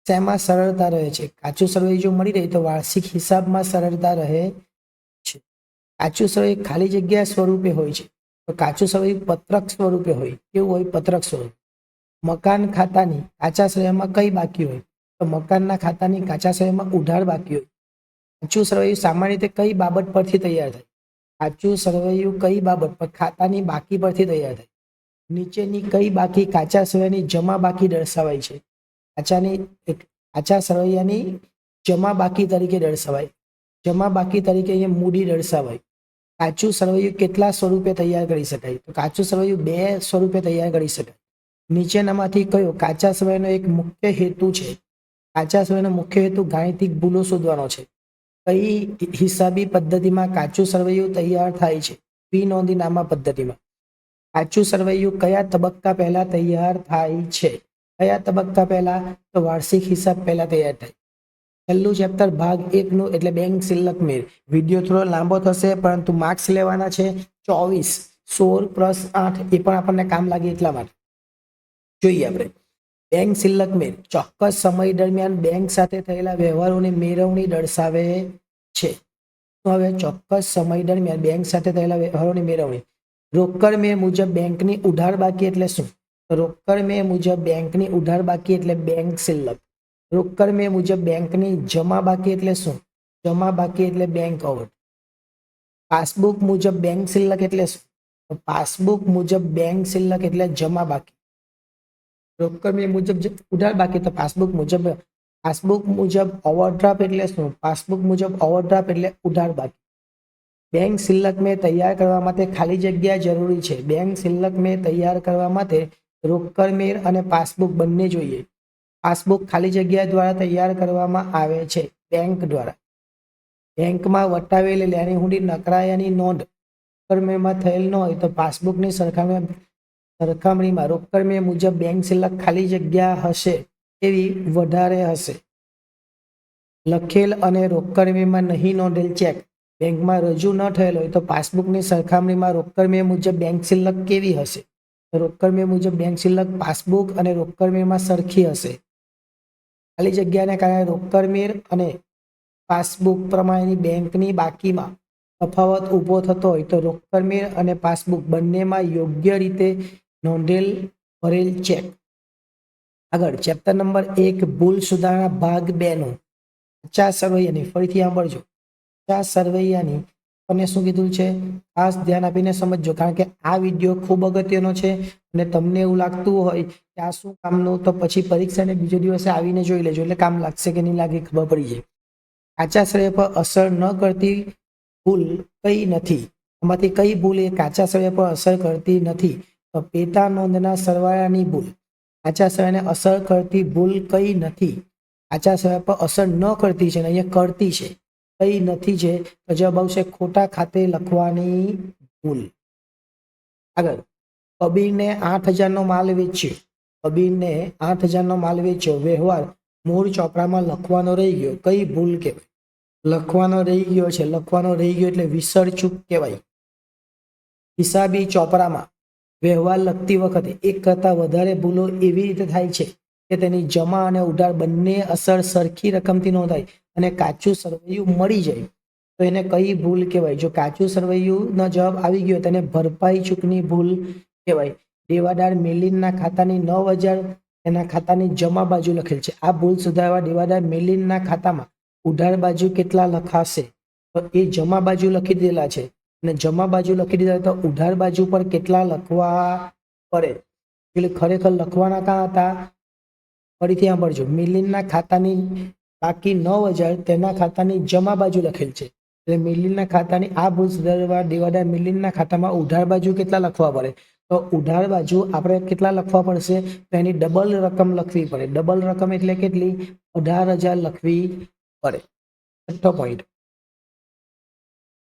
શેમાં સરળતા રહે છે? કાચું સરવૈયું જો મળી રહે તો વાર્ષિક હિસાબમાં સરળતા રહે છે. કાચું સરવૈયું ખાલી જગ્યા સ્વરૂપે હોય છે તો કાચું સરવૈયું પત્રક સ્વરૂપે હોય. કેવું હોય? પત્રક સ્વરૂપ. મકાન ખાતાની કાચા સરવૈયામાં કઈ બાકી હોય? તો મકાનના ખાતાની કાચા સરવૈયામાં ઉધાર બાકી હોય. કાચું સરવૈયું સામાન્ય રીતે કઈ બાબત પરથી તૈયાર થાય? કાચું સરવૈયું કઈ બાબત પર? ખાતાની બાકી પરથી તૈયાર થાય. નીચેની કઈ બાકી કાચા સરવૈયાની જમા બાકી દર્શાવાય છે? કાચા સરવૈયાની જમા બાકી તરીકે દર્શાવાય. જમા બાકી તરીકે અહીંયા મૂડી દર્શાવાય. કાચું સરવૈયું કેટલા સ્વરૂપે તૈયાર કરી શકાય? તો કાચું સરવૈયું 2 સ્વરૂપે તૈયાર કરી શકાય. નીચેનામાંથી કયો કાચા સરવૈયાનો એક મુખ્ય હેતુ છે? કાચા સરવૈયાનો મુખ્ય હેતુ ગાણિતિક ભૂલો શોધવાનો છે. કઈ હિસાબી પદ્ધતિમાં કાચું સરવૈયું તૈયાર થાય છે? દ્વિનોંધીનામા પદ્ધતિમાં. કાચું સરવૈયું કયા તબક્કા પહેલા તૈયાર થાય છે? કયા તબક્કા પહેલા? તો વાર્ષિક હિસાબ પહેલા તૈયાર થાય. છેલ્લું ચેપ્ટર ભાગ 1 નું એટલે બેંક સિલક મેળ. વિડીયો થોડો લાંબો થશે પરંતુ માર્ક્સ લેવાના છે 24, 16 પ્લસ 8 એ પણ આપણને કામ લાગે એટલા માટે. જોઈએ આપણે બેંક સિલક મેળ ચોક્કસ સમય દરમિયાન બેંક સાથે થયેલા વ્યવહારોની મેળવણી દર્શાવે છે. તો હવે ચોક્કસ સમય દરમિયાન બેંક સાથે થયેલા વ્યવહારોની મેળવણી. રોકડ મેળ મુજબ બેંકની ઉધાર બાકી એટલે શું? રોકડ મેળ મુજબ બેંકની ઉધાર બાકી એટલે બેંક સિલક. રોકડ મેળ મુજબ બેંકની જમા બાકી એટલે શું? જમા બાકી એટલે બેંક ઓવર. પાસબુક મુજબ બેંક સિલક એટલે શું? પાસબુક મુજબ બેંક સિલક એટલે જમા બાકી. રોકડ મેળ મુજબ ઉધાર બાકી તો પાસબુક મુજબ. પાસબુક મુજબ ઓવરડ્રાફ્ટ એટલે શું? પાસબુક મુજબ ઓવરડ્રાફ્ટ એટલે ઉધાર બાકી. બેંક સિલક મેળ તૈયાર કરવા માટે ખાલી જગ્યા જરૂરી છે. બેંક સિલક મેળ તૈયાર કરવા માટે રોકડ મેળ અને પાસબુક બંને જોઈએ. પાસબુક ખાલી જગ્યા દ્વારા તૈયાર કરવામાં આવે છે બેંક દ્વારા. બેંકમાં વટાવેલી લેણી હુંડી નકરાયાની નોંધ રોકડ મેળમાં થયેલ ન હોય તો પાસબુકની સરખામણીમાં રોકડ મેળ મુજબ બેંક સિલક ખાલી જગ્યા હશે એવી વધારે હશે. લખેલ અને રોકડ મેળમાં નહીં નોંધેલ ચેક બેંકમાં રજૂ ન થયેલ હોય તો પાસબુકની સરખામણીમાં રોકડ મેળ મુજબ બેંક સિલક કેવી હશે? રોકડ મેળ મુજબ બેંક સિલક પાસબુક અને રોકડ મેળમાં સરખી હશે. ખાલી જગ્યાને કારણે રોકડ મેળ અને પાસબુક પ્રમાણેની બેંકની બાકીમાં તફાવત ઊભો થતો હોય તો રોકડ મેળ અને પાસબુક બંનેમાં યોગ્ય રીતે નોંધેલ ભરેલ ચેક. આગળ ચેપ્ટર નંબર 1 ભૂલ સુધારણા ભાગ 2 નું કાચા સરવૈયાની ફરીથી સાંભળજો. કાચા સરવૈયાની અને શું કીધું છે ખાસ ધ્યાન આપીને સમજજો, કારણ કે આ વિડીયો ખૂબ અગત્યનો છે અને તમને એવું લાગતું હોય કે આ શું કામનું તો પછી પરીક્ષાને બીજો દિવસે આવીને જોઈ લેજો એટલે કામ લાગશે કે નહીં લાગે ખબર પડી જાય. કાચા સરવૈયા પર અસર ન કરતી ભૂલ કઈ નથી? આમાંથી કઈ ભૂલ એ કાચા સરવૈયા પર અસર કરતી નથી? તો પેટા નોંધના સરવાળાની ભૂલ. કાચા સરવૈયાને અસર કરતી ભૂલ કઈ નથી? કાચા સરવૈયા પર અસર ન કરતી છે ને અહીંયા કરતી છે. કઈ નથી છે તો જવાબ આવશે ખોટા ખાતે લખવાની ભૂલ. આગળ કબીરને 8,000 નો માલ વેચ્યો. કબીરને 8,000 નો માલ વેચ્યો. વ્યવહાર મૂળ ચોપડામાં લખવાનો રહી ગયો. કઈ ભૂલ કહેવાય? લખવાનો રહી ગયો છે. લખવાનો રહી ગયો એટલે વિસરચૂક કહેવાય. હિસાબી ચોપડામાં વ્યવહાર લખતી વખતે એક કરતા વધારે ભૂલો એવી રીતે થાય છે કે તેની જમા અને ઉધાર બંને અસર સરખી રકમથી નોંધાય અને કાચું સરવૈયું મળી જાય તો એને કઈ ભૂલ કહેવાય? જો કાચું સરવૈયુંનો જવાબ આવી ગયો તેને ભરપાઈ ચૂકની ભૂલ કહેવાય. દેવાદાર મિલિંદના ખાતાની 9,000 એના ખાતાની જમા બાજુ લખેલ છે. આ ભૂલ સુધારવા દેવાદાર મિલિંદના ખાતામાં ઉધાર બાજુ કેટલા લખાશે? તો એ જમા બાજુ લખી દીધેલા છે અને જમા બાજુ લખી દીધા તો ઉધાર બાજુ પર કેટલા લખવા પડે? એટલે ખરેખર લખવાના ક્યાં હતા? ફરીથી સાંભળજો, મિલિંદના ખાતાની બાકી 9,000 તેના ખાતાની જમા બાજુ લખેલ છે, એટલે મિલિંદના ખાતાની આ ભૂલ સુધારવા ડિવાઇડર મિલિંદના ખાતામાં ઉધાર બાજુ કેટલા લખવા પડે, તો ઉધાર બાજુ આપણે કેટલા લખવા પડશે, તો એની ડબલ રકમ લખવી પડે. ડબલ રકમ એટલે કેટલી, 18,000 લખવી પડે. છઠ્ઠો પોઈન્ટ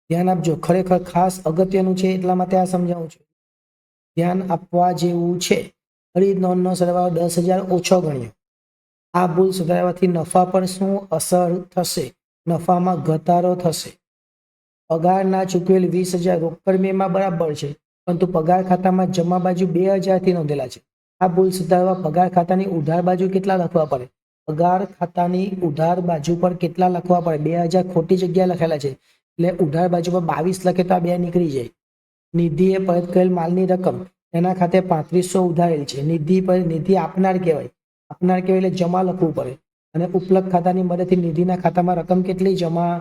ધ્યાન આપજો, ખરેખર ખાસ અગત્યનું છે એટલા માટે આ સમજાવું છું, ધ્યાન આપવા જેવું છે. ખરીદ નોંધનો સરવાળો 10,000 ઓછો ગણ્યો. આ ભૂલ સુધારવાથી નફા પર શું અસર થશે, નફામાં ઘટાડો થશે. પગાર ના ચૂકવેલ 20,000 રોકડ મેમાં બરાબર છે, પરંતુ પગાર ખાતામાં જમા બાજુ 2,000 થી નોંધેલા છે. આ ભૂલ સુધારવા પગાર ખાતાની ઉધાર બાજુ કેટલા લખવા પડે, પગાર ખાતાની ઉધાર બાજુ પર કેટલા લખવા પડે, 2,000 ખોટી જગ્યાએ લખેલા છે, એટલે ઉધાર બાજુ પર 22 લખે તો આ 2 નીકળી જાય. નિધિએ પરત કરેલ માલની રકમ તેના ખાતે 3500 ઉધારેલ છે. નિધિ આપનાર કહેવાય, આપનાર કહેવાય એટલે જમા લખવું પડે, અને ઉપલબ્ધ ખાતાની મદદથી નિધિના ખાતામાં રકમ કેટલી જમા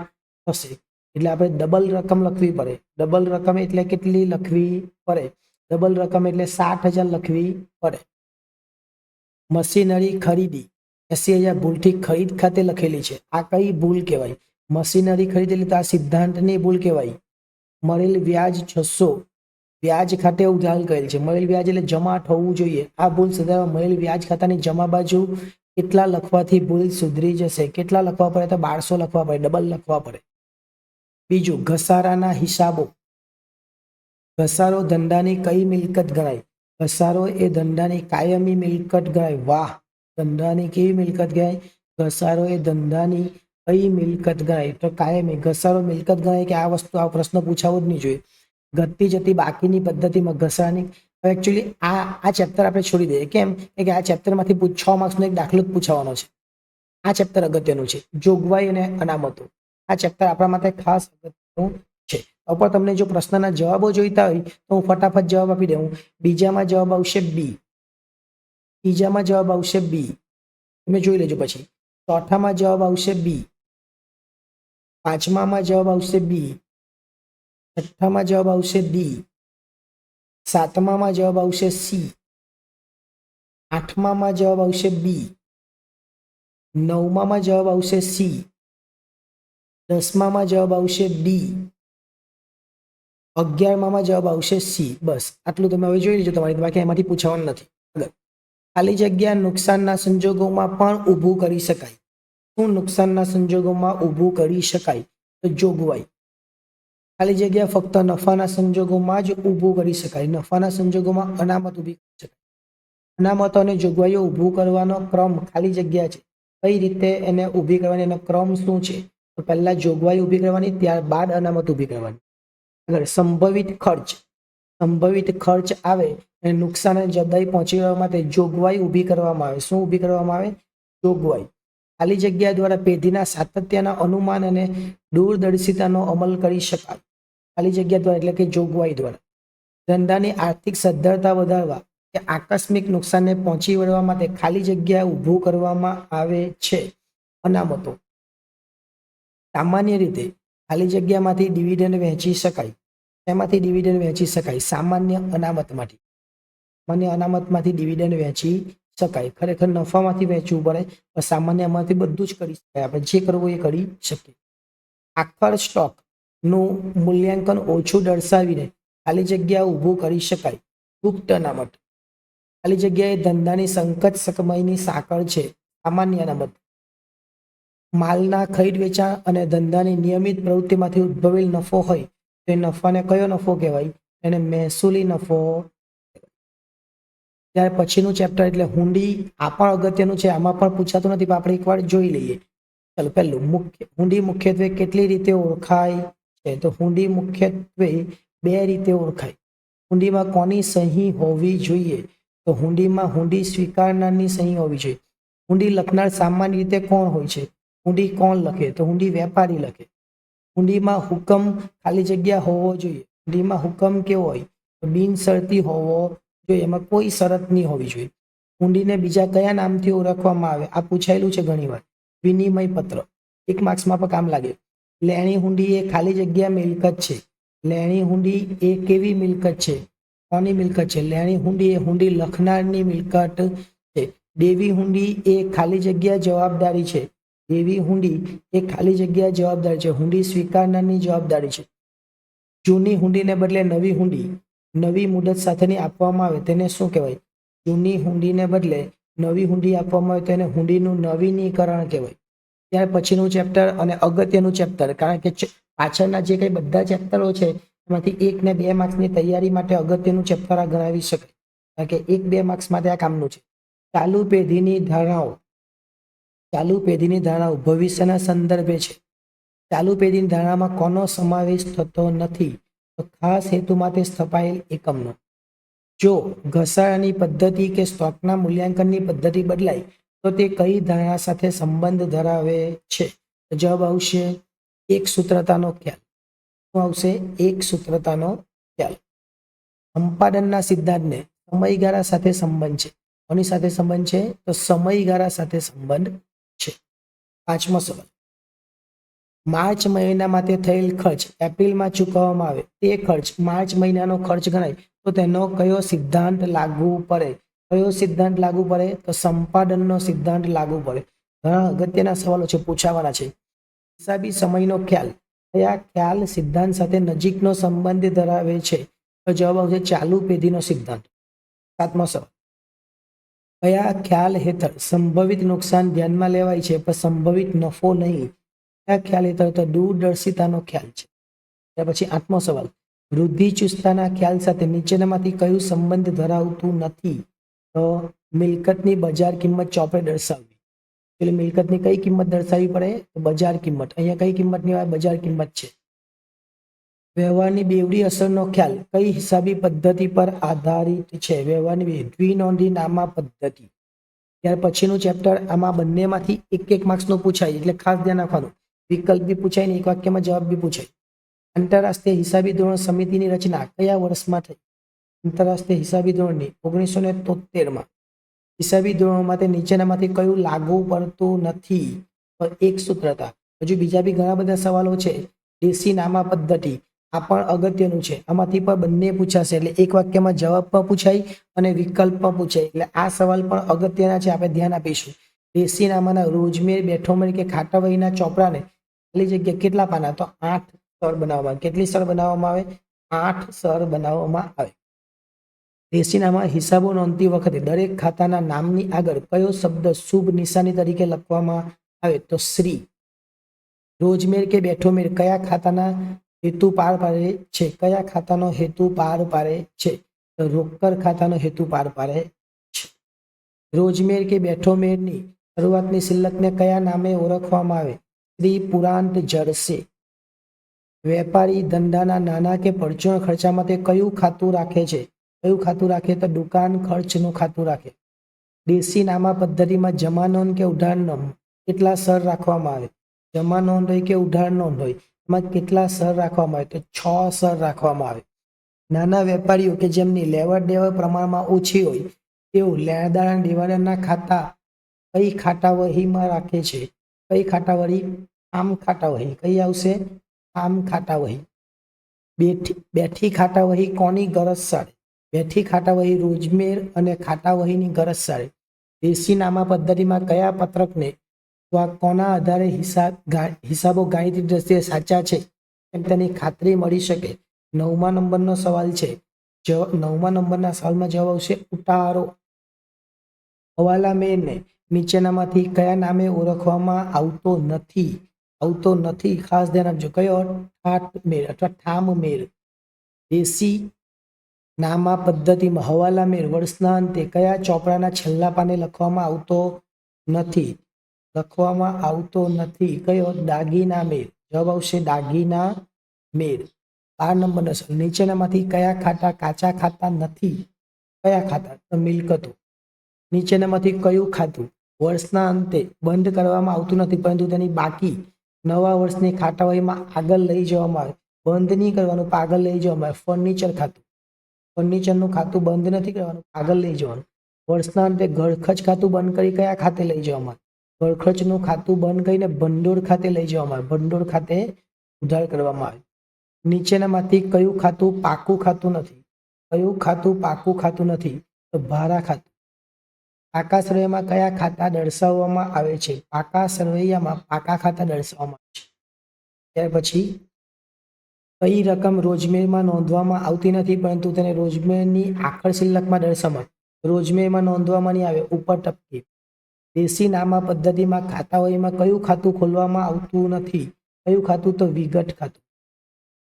થશે, એટલે આપણે ડબલ રકમ લખવી પડે. ડબલ રકમ એટલે કેટલી લખવી પડે, ડબલ રકમ એટલે 60,000 લખવી પડે. મશીનરી ખરીદી 80,000 ભૂલથી ખરીદ ખાતે લખેલી છે, આ કઈ ભૂલ કહેવાય, મશીનરી ખરીદેલી તો આ સિદ્ધાંતની ભૂલ કહેવાય. મળેલ વ્યાજ 600 વ્યાજ ખાતે ઉધાર કરેલ છે, મળેલ વ્યાજ એટલે જમા થવું જોઈએ. આ ભૂલ સુધારવા મળેલ વ્યાજ ખાતાની જમા બાજુ કેટલા લખવાથી ભૂલ સુધરી જશે, કેટલા લખવા પડે, તો 1200 લખવા પડે, ડબલ લખવા પડે. બીજું, ઘસારાના હિસાબો. ઘસારો ધંધાની કઈ મિલકત ગણાય, ઘસારો એ ધંધાની કાયમી મિલકત ગણાય. વાહ, ધંધાની કેવી મિલકત ગણાય, ઘસારો એ ધંધાની કઈ મિલકત ગણાય, તો કાયમી. ઘસારો મિલકત ગણાય કે આ વસ્તુ, આ પ્રશ્ન પૂછાવો જ નહીં જોઈએ. ઘટતી જતી બાકીની પદ્ધતિમાં ઘસારાની, એકચ્યુઅલી આ ચેપ્ટર આપણે છોડી દઈએ, કેમ કે આ ચેપ્ટરમાંથી 6 માર્ક્સનો એક દાખલો જ પૂછવાનો છે. આ ચેપ્ટર અગત્યનું છે, જોગવાઈ અને અનામતો. આ ચેપ્ટર આપણા માટે ખાસ અગત્યનું છે. ઉપર તમને જો પ્રશ્નના જવાબો જોઈતા હોય તો હું ફટાફટ જવાબ આપી દઉં. બીજામાં જવાબ આવશે બી, ત્રીજામાં જવાબ આવશે બી, તમે જોઈ લેજો. પછી ચોથામાં જવાબ આવશે બી, પાંચમામાં જવાબ આવશે બી, છઠ્ઠામાં જવાબ આવશે ડી, સાતમામાં જવાબ આવશે સી, આઠમામાં જવાબ આવશે બી, નવમામાં જવાબ આવશે સી, 10મામાં જવાબ આવશે ડી, 11મામાં જવાબ આવશે સી. બસ આટલું તમે હવે જોઈ લીધું તમારી, બાકી એમાંથી પૂછવાનું નથી. ખાલી જગ્યા નુકસાનના સંજોગોમાં પણ ઊભું કરી શકાય. શું નુકસાનના સંજોગોમાં ઊભું કરી શકાય, તો જોગવાઈ. ખાલી જગ્યા ફક્ત નફાના સંજોગોમાં જ ઊભું કરી શકાય, નફાના સંજોગોમાં અનામત ઊભી કરી શકાય. અનામતો અને જોગવાઈઓ ઊભું કરવાનો ક્રમ ખાલી જગ્યા છે, કઈ રીતે એને ઊભી કરવાની, એનો ક્રમ શું છે, તો પહેલા જોગવાઈ ઊભી કરવાની, ત્યારબાદ અનામત ઊભી કરવાની. આગળ સંભવિત ખર્ચ આવે અને નુકસાન અને જવાબદારી પહોંચી વળવા માટે જોગવાઈ ઊભી કરવામાં આવે. શું ઊભી કરવામાં આવે, જોગવાઈ. ખાલી જગ્યા દ્વારા પેઢીના સાતત્યના અનુમાન અને દૂરદર્શિતાનો અમલ કરી શકાય, ખાલી જગ્યા દ્વારા એટલે કે જોગવાઈ દ્વારા. ધંધાની આર્થિક સદ્ધરતા વધારવા કે આકસ્મિક નુકસાનને પહોંચી વળવા માટે ખાલી જગ્યા ઊભું કરવામાં આવે છે, અનામતો. સામાન્ય રીતે ખાલી જગ્યામાંથી ડિવિડન્ડ વહેંચી શકાય. તેમાંથી ડિવિડન્ડ વહેંચી શકાય, સામાન્ય અનામતમાંથી. સામાન્ય અનામતમાંથી ડિવિડન્ડ વહેંચી શકાય. ખરેખર નફામાંથી વહેંચવું પડે, પણ સામાન્યમાંથી બધું જ કરી શકાય, આપણે જે કરવું એ કરી શકીએ. આખર સ્ટોકનું મૂલ્યાંકન ઓછું દર્શાવીને ખાલી જગ્યા ઊભું કરી શકાય, ગુપ્ત અનામત. ખાલી જગ્યા એ ધંધાની સંકટ સમયની સાંકળ છે, સામાન્ય અનામત. માલના ખરીદ વેચાણ અને ધંધાની નિયમિત પ્રવૃત્તિમાંથી ઉદ્ભવેલ નફો હોય તો એ નફાને કયો નફો કહેવાય, એને મહેસૂલી નફો. ત્યાર પછીનું ચેપ્ટર એટલે હુંડી. આ પણ અગત્યનું છે, આમાં પણ પૂછાતું નથી, પણ આપણે એકવાર જોઈ લઈએ. ચાલો, પહેલું હુંડી મુખ્યત્વે કેટલી રીતે ઓળખાય છે, તો હુંડી મુખ્યત્વે 2 રીતે ઓળખાય. હુંડીમાં કોની સહી હોવી જોઈએ, તો હુંડીમાં હુંડી સ્વીકારનારની સહી હોવી જોઈએ. હુંડી લખનાર સામાન્ય રીતે કોણ હોય છે, હુંડી કોણ લખે, તો હુંડી વેપારી લખે. હુંડીમાં હુકમ ખાલી જગ્યા હોવો જોઈએ. હુંડીમાં હુકમ કેવો હોય, તો બિનશરતી હોવો જોઈએ, એમાં કોઈ શરત નહીં હોવી જોઈએ. હુંડીને બીજા કયા નામથી ઓળખવામાં આવે, આ પૂછાયેલું છે ઘણીવાર. વિનિમય પત્ર, 1 માર્ક્સમાં પણ કામ લાગે. લેણી હુંડી એ ખાલી જગ્યા મિલકત છે. લેણી હુંડી એ કેવી મિલકત છે, કોની મિલકત છે, લેણી હુંડી એ હુંડી લખનારની મિલકત છે. દેવી હુંડી એ ખાલી જગ્યા જવાબદારી છે. દેવી હુંડી એ ખાલી જગ્યા જવાબદારી છે. હુંડી સ્વીકારનારની જવાબદારી છે. જૂની હુંડીને બદલે નવી હુંડી નવી મુદત સાથેની આપવામાં આવે તેને શું કહેવાય? જૂની હુંડીને બદલે નવી હુંડી આપવામાં આવે તેને હુંડીનું નવીનીકરણ કહેવાય. ત્યાર પછીનું ચેપ્ટર અને અગત્યનું ચેપ્ટર, કારણ કે પાછળના જે કંઈ બધા ચેપ્ટરો છે એમાંથી 1 ને 2 માર્ક્સની તૈયારી માટે અગત્યનું ચેપ્ટર આ ગણાવી શકાય, કારણ કે 1-2 માર્ક્સ માટે આ કામનું છે. ચાલુ પેઢીની ધારણાઓ. ચાલુ પેઢીની ધારણાઓ ભવિષ્યના સંદર્ભે છે. ચાલુ પેઢીની ધારણામાં કોનો સમાવેશ થતો નથી? તો ખાસ હેતુ માટે સ્થપાયેલ એકમનો. જો ઘસારાની પદ્ધતિ કે સ્ટોકના મૂલ્યાંકનની પદ્ધતિ બદલાય તો તે કઈ ધારણા સાથે સંબંધ ધરાવે છે? જવાબ આવશે એક સૂત્રતાનો ખ્યાલ. શું આવશે? એક સૂત્રતાનો ખ્યાલ. સંપાદનના સિદ્ધાંતને સમયગાળા સાથે સંબંધ છે. કોની સાથે સંબંધ છે? તો સમયગાળા સાથે સંબંધ છે. 5મો સવાલ. માર્ચ મહિના માટે થયેલ ખર્ચ એપ્રિલમાં ચૂકવવામાં આવે તે ખર્ચ માર્ચ મહિનાનો ખર્ચ ગણાય તો તેનો કયો સિદ્ધાંત લાગુ પડે? કયો સિદ્ધાંત લાગુ પડે? તો સંપાદનનો સિદ્ધાંત લાગુ પડે. ઘણા અગત્યના સવાલો છે, પૂછાવાના છે. હિસાબી સમયનો ખ્યાલ કયા ખ્યાલ સિદ્ધાંત સાથે નજીકનો સંબંધ ધરાવે છે? તો જવાબ આવશે ચાલુ પેઢીનો સિદ્ધાંત. 7મો સવાલ. કયા ખ્યાલ હેઠળ સંભવિત નુકસાન ધ્યાનમાં લેવાય છે પણ સંભવિત નફો નહીં? કયા ખ્યાલ હેઠળ? તો દૂરદર્શિતાનો ખ્યાલ છે. ત્યાર પછી 8મો સવાલ. વૃદ્ધિ ચુસ્તતાના ખ્યાલ સાથે નીચેનામાંથી કયું સંબંધ ધરાવતું નથી? તો મિલકતની બજાર કિંમત ચોપડે દર્શાવવી. એટલે મિલકતની કઈ કિંમત દર્શાવવી પડે? તો બજાર કિંમત. અહીંયા કઈ કિંમતની હોય? બજાર કિંમત છે. વ્યવહારની બેવડી અસરનો ખ્યાલ કઈ હિસાબી પદ્ધતિ પર આધારિત છે? વ્યવહારની દ્વિનોંધી નામા પદ્ધતિ. ત્યાર પછીનું ચેપ્ટર, આમાં બંનેમાંથી 1-1 માર્ક્સનું પૂછાય, એટલે ખાસ ધ્યાન રાખવાનું. વિકલ્પ બી પૂછાય ને એક વાક્યમાં જવાબ બી પૂછાય. આંતરરાષ્ટ્રીય હિસાબી ધોરણ સમિતિની રચના કયા વર્ષમાં થઈ? આંતરરાષ્ટ્રીય હિસાબી ધોરણની 1973માં. હિસાબી ધોરણો માટે નીચેનામાંથી કયું લાગુ પડતું નથી? તો એક સૂત્રતા. હજુ બીજા બી ઘણા બધા સવાલો છે. દેશી નામા પદ્ધતિ, આ પણ અગત્યનું છે. આમાંથી પણ બંને પૂછાશે, એટલે એક વાક્યમાં જવાબ પણ પૂછાય અને વિકલ્પ પણ પૂછાય. એટલે આ સવાલ પણ અગત્યના છે, આપણે ધ્યાન આપીશું. દેશી નામાના રોજમેર, બેઠોમેર કે ખાટા વહીના ચોપડાને ખાલી જગ્યા કેટલા પાના? તો 8 સ્તર બનાવવામાં આવે. કેટલી સ્તર બનાવવામાં આવે? 8 સ્તર બનાવવામાં આવે. દેશીનામાં હિસાબો નોંધતી વખતે દરેક ખાતાના નામની આગળ કયો શબ્દ શુભ નિશાની તરીકે લખવામાં આવે? તો શ્રી. રોજમેર કે બેઠોમેર કયા ખાતાના હેતુ પાર પાડે છે? કયા ખાતાનો હેતુ પાર પાડે છે? તો રોકડ ખાતાનો હેતુ પાર પાડે છે. રોજમેર કે બેઠોમેરની શરૂઆતની શિલ્લકને કયા નામે ઓળખવામાં આવે? શ્રી પુરાંત જળસે. વેપારી ધંધાના નાના કે પરચુરણ ખર્ચા માટે કયું ખાતું રાખે છે? કયું ખાતું રાખે? તો દુકાન ખર્ચનું ખાતું રાખે. દેશી નામા પદ્ધતિમાં જમા નોંધ કે ઉધાર નોંધ કેટલા સર રાખવામાં આવે? જમા નોંધ હોય કે ઉધાર નોંધ હોય, એમાં કેટલા સર રાખવામાં આવે? તો 6 સર રાખવામાં આવે. નાના વેપારીઓ કે જેમની લેવડ દેવડ પ્રમાણમાં ઓછી હોય તેઓ લેણદાર દેવાદારના ખાતા કઈ ખાતા વહીમાં રાખે છે? કઈ ખાતા વહી? આમ ખાતા વહી. કઈ આવશે? આમ ખાતા વહી. બેઠી ખાતા વહી કોની ગરજ સાડે? બેઠી ખાતા વહી રોજમેર અને ખાતા વહીની ગરજ સાડે. દેશી નામા પદ્ધતિમાં કયા પત્રકને તો આ કોના આધારે હિસાબો ગાણિતિક દ્રષ્ટિએ સાચા છે એમ તેની ખાતરી મળી શકે? 9મા નંબરનો સવાલ છે. 9મા નંબરના સવાલમાં જવાબ આવશે ઉતારો. હવાલા મેળને નીચેનામાંથી કયા નામે ઓળખવામાં આવતો નથી? આવતો નથી, ખાસ ધ્યાન આપજો. કયો? ઠાઠ મેળ અથવા ઠામ મેળ. દેશી નામા પદ્ધતિમાં હવાલા મેળ વર્ષના અંતે કયા ચોપડાના છેલ્લા પાને લખવામાં આવતો નથી? લખવામાં આવતો નથી. કયો? દાગીના મેળ. જવાબ આવશે દાગીના મેળ. 12 નંબરનો સવાલ. નીચેનામાંથી કયા ખાતા કાચા ખાતા નથી? કયા ખાતા? તો મિલકતો. નીચેનામાંથી કયું ખાતું વર્ષના અંતે બંધ કરવામાં આવતું નથી પરંતુ તેની બાકી નવા વર્ષની ખાતાવહીમાં આગળ લઈ જવામાં આવે? બંધ નહીં કરવાનું, પણ આગળ લઈ જવામાં આવે. ફર્નિચર ખાતું. ફર્નિચરનું ખાતું બંધ નથી કરવાનું, આગળ લઈ જવાનું. વર્ષના અંતે ઘરખર્ચ ખાતું બંધ કરી કયા ખાતે લઈ જવામાં આવે? ઘરખર્ચનું ખાતું બંધ કરીને ભંડોળ ખાતે લઈ જવામાં આવે. ભંડોળ ખાતે ઉધાર કરવામાં આવે. નીચેનામાંથી કયું ખાતું પાકું ખાતું નથી? કયું ખાતું પાકું ખાતું નથી? તો ભાડા ખાતું. પાકા સરવૈયામાં કયા ખાતા દર્શાવવામાં આવે છે? પાકા સરવૈયામાં પાકા ખાતા દર્શાવવામાં આવે છે. ત્યાર પછી કઈ રકમ રોજમેરમાં નોંધવામાં આવતી નથી પરંતુ તેને રોજમેરની આખર શિલ્લકમાં દર્શાવવામાં. રોજમેરમાં નોંધવામાં નહીં આવે, ઉપર ટપકી. દેશી નામા પદ્ધતિમાં ખાતાવહીમાં કયું ખાતું ખોલવામાં આવતું નથી? કયું ખાતું? તો વિગત ખાતું.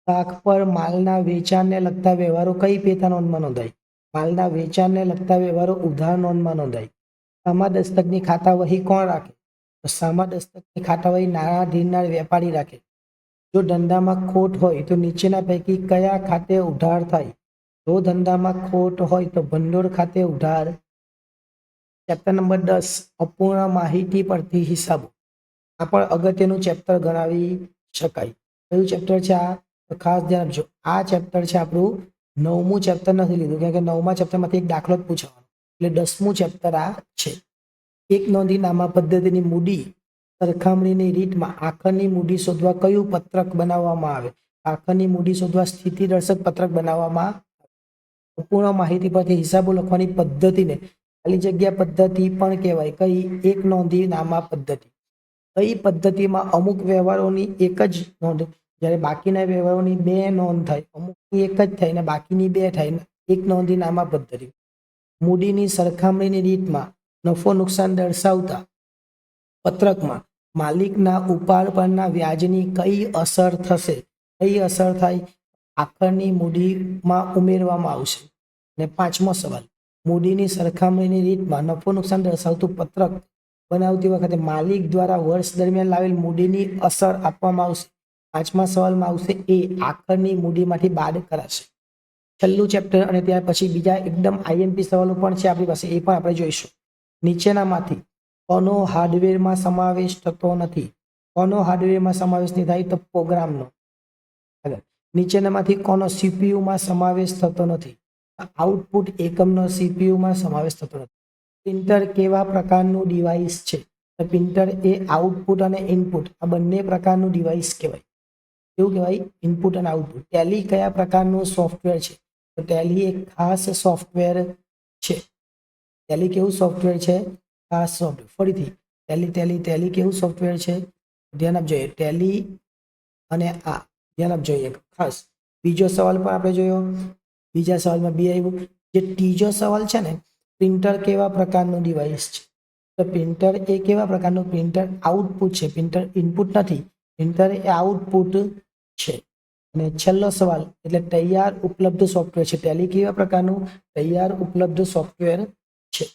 શાખ પર માલના વેચાણને લગતા વ્યવહારો કઈ પેટા નોંધમાં નોંધાય? માલના વેચાણને લગતા વ્યવહારો ઉધાર નોંધમાં નોંધાય. સામા દસ્તકની ખાતાવહી કોણ રાખે? તો સામા દસ્તકની ખાતાવહી નાણાં ધીરનાર વેપારી રાખે. જો ધંધામાં ખોટ હોય તો નીચેના પૈકી કયા ખાતે ઉધાર થાય? જો ધંધામાં ખોટ હોય તો ભંડોળ ખાતે ઉધાર. ચેપ્ટર નંબર 10 અપૂર્ણ માહિતી પરથી હિસાબો. આ પણ અગત્યનું ચેપ્ટર ગણાવી શકાય. કયું ચેપ્ટર છે આ? તો ખાસ ધ્યાન આપજો, આ ચેપ્ટર છે આપણું 9મું ચેપ્ટર નથી લીધું, કારણ કે 9મા ચેપ્ટરમાંથી એક દાખલો જ પૂછવાનો, એટલે 10મું ચેપ્ટર આ છે. એક નોંધી નામા પદ્ધતિની મૂડી સરખામણીની રીતમાં આખરની મૂડી શોધવા કયું પત્રક બનાવવામાં આવે? આખરની મૂડી શોધવા સ્થિતિદર્શક પત્રક બનાવવામાં આવે. અપૂર્ણ માહિતી પરથી હિસાબો લખવાની પદ્ધતિને ખાલી જગ્યા પદ્ધતિ પણ કહેવાય. કઈ? એક નોંધી નામા પદ્ધતિ. કઈ પદ્ધતિમાં અમુક વ્યવહારોની એક જ નોંધ, જ્યારે બાકીના વ્યવહારોની બે નોંધ થાય, અમુકની એક જ થાય ને બાકીની બે થાય, એક નોંધી નામા પદ્ધતિ. મૂડીની સરખામણીની રીતમાં નફો નુકસાન દર્શાવતા પત્રકમાં માલિકના ઉપાડ પરના વ્યાજની કઈ અસર થશે? કઈ અસર થાય? આખરની મૂડીમાં ઉમેરવામાં આવશે. અને 5મો સવાલ, મૂડીની સરખામણીની રીતમાં નફો નુકસાન દર્શાવતું પત્રક બનાવતી વખતે માલિક દ્વારા વર્ષ દરમિયાન લાવેલ મૂડીની અસર આપવામાં આવશે. 5મા સવાલમાં આવશે એ આખરની મૂડીમાંથી બાદ કરાશે. છેલ્લું ચેપ્ટર અને ત્યાર પછી બીજા એકદમ આઈએમપી સવાલો પણ છે આપણી પાસે, એ પણ આપણે જોઈશું. નીચેનામાંથી કોનો હાર્ડવેરમાં સમાવેશ થતો નથી? કોનો હાર્ડવેરમાં સમાવેશ નહીં થાય? તો પ્રોગ્રામનો. નીચેનામાંથી કોનો સીપીયુમાં સમાવેશ થતો નથી? આઉટપુટ એકમનો સીપીયુમાં સમાવેશ થતો નથી. પ્રિન્ટર કેવા પ્રકારનું ડિવાઇસ છે? તો પ્રિન્ટર એ આઉટપુટ અને ઇનપુટ આ બંને પ્રકારનું ડિવાઇસ કહેવાય. કેવું કહેવાય? ઇનપુટ અને આઉટપુટ. ટેલી કયા પ્રકારનું સોફ્ટવેર છે? તો ટેલી એક ખાસ સોફ્ટવેર છે. ટેલી કેવું સોફ્ટવેર છે? ખાસ સોફ્ટવેર. ફરીથી ટેલી કેવું સોફ્ટવેર છે? ધ્યાન આપજો, ટેલી અને આ ધ્યાન આપજો ખાસ. બીજો સવાલ પણ આપણે જોયો, બીજા સવાલમાં બી આવ્યું. જે ત્રીજો સવાલ છે ને, પ્રિન્ટર કેવા પ્રકારનું ડિવાઇસ છે? તો પ્રિન્ટર એ કેવા પ્રકારનું? પ્રિન્ટર આઉટપુટ છે, પ્રિન્ટર ઇનપુટ નથી, પ્રિન્ટર એ આઉટપુટ છે. અને છેલ્લો સવાલ એટલે તૈયાર ઉપલબ્ધ સોફ્ટવેર છે. ટેલી કેવા પ્રકારનું? તૈયાર ઉપલબ્ધ સોફ્ટવેર છે.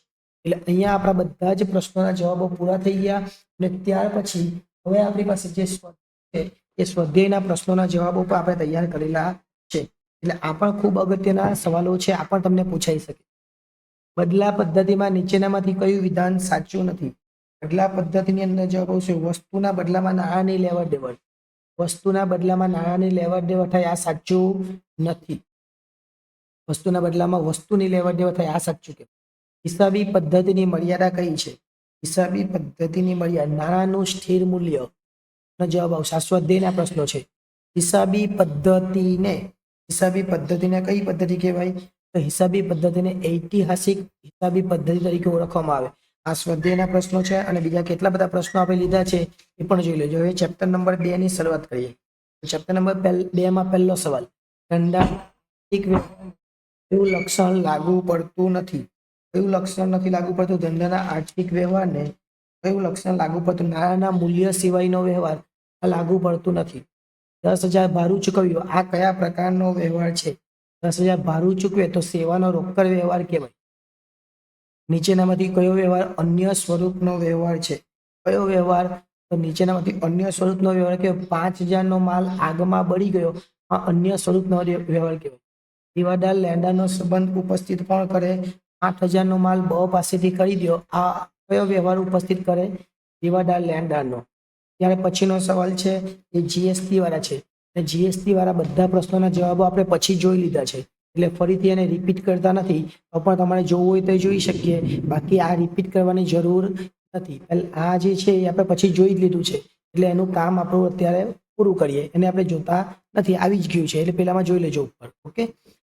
એટલે અહીંયા આપણા બધા જ પ્રશ્નોના જવાબો પૂરા થઈ ગયા. અને ત્યાર પછી હવે આપણી પાસે જે સ્વાધ્યાય છે એ સ્વાધ્યાયના પ્રશ્નોના જવાબો પણ આપણે તૈયાર કરેલા છે. એટલે આ પણ ખૂબ અગત્યના સવાલો છે, આ પણ તમને પૂછાઈ શકે. બદલા પદ્ધતિમાં નીચેનામાંથી કયું વિધાન સાચું નથી? બદલા પદ્ધતિની અંદર જવાબ આવશે વસ્તુના બદલામાં નાણાંની લેવડ દેવડ. વસ્તુના બદલામાં નાણાંની લેવડ દેવડ થાય, આ સાચું નથી. વસ્તુના બદલામાં વસ્તુની લેવડ દેવડ થાય, આ સાચું કે. હિસાબી પદ્ધતિની મર્યાદા કઈ છે? હિસાબી પદ્ધતિની મર્યાદા નાણાંનું સ્થિર મૂલ્ય નો જવાબ આવશે. આ સ્વાધ્યાયના પ્રશ્નો છે. હિસાબી પદ્ધતિને કઈ પદ્ધતિ કહેવાય? તો હિસાબી પદ્ધતિને ઐતિહાસિક હિસાબી પદ્ધતિ તરીકે ઓળખવામાં આવે. આ સ્વાધ્યાયના પ્રશ્નો છે અને બીજા કેટલા બધા પ્રશ્નો આપણે લીધા છે એ પણ જોઈ લેજો. હવે ચેપ્ટર નંબર 2 ની શરૂઆત કરીએ. ચેપ્ટર નંબર 2 માં પહેલો સવાલ, ધંધાર્થિક એવું લક્ષણ લાગુ પડતું નથી. કયું લક્ષણ નથી લાગુ પડતું? ધંધાના આર્થિક વ્યવહારને કયું લક્ષણ લાગુ પડતું? નાણાંના મૂલ્ય સિવાયનો વ્યવહાર લાગુ પડતું નથી. 10,000 ભાડું ચૂકવ્યું, આ કયા પ્રકારનો વ્યવહાર છે? 10,000 ભાડું ચૂકવે તો સેવાનો રોકડ વ્યવહાર કહેવાય. નીચેનામાંથી કયો વ્યવહાર અન્ય સ્વરૂપનો વ્યવહાર છે? કયો વ્યવહાર? તો નીચેનામાંથી અન્ય સ્વરૂપનો વ્યવહાર કહેવાય. 5,000 નો માલ આગમાં બળી ગયો, આ અન્ય સ્વરૂપનો વ્યવહાર કહેવાય. દીવાદાર લેણદારનો સંબંધ ઉપસ્થિત પણ કરે. 8,000 નો માલ બ પાસેથી ખરીદ્યો, આ કયો વ્યવહાર ઉપસ્થિત કરે? દીવાદાર લેણદારનો. ત્યારે પછીનો સવાલ છે એ જીએસટી વાળા છે. જીએસટી વાળા બધા પ્રશ્નોના જવાબો આપણે પછી જોઈ લીધા છે, એટલે ફરીથી એને રિપીટ કરતા નથી. તો પણ તમારે જોવું હોય તો જોઈ શકીએ, બાકી આ રિપીટ કરવાની જરૂર નથી. આ જે છે એ આપણે પછી જોઈ જ લીધું છે, એટલે એનું કામ આપણું અત્યારે પૂરું કરીએ. એને આપણે જોતા નથી, આવી જ ગયું છે, એટલે પેલામાં જોઈ લેજો ઉપર. ઓકે,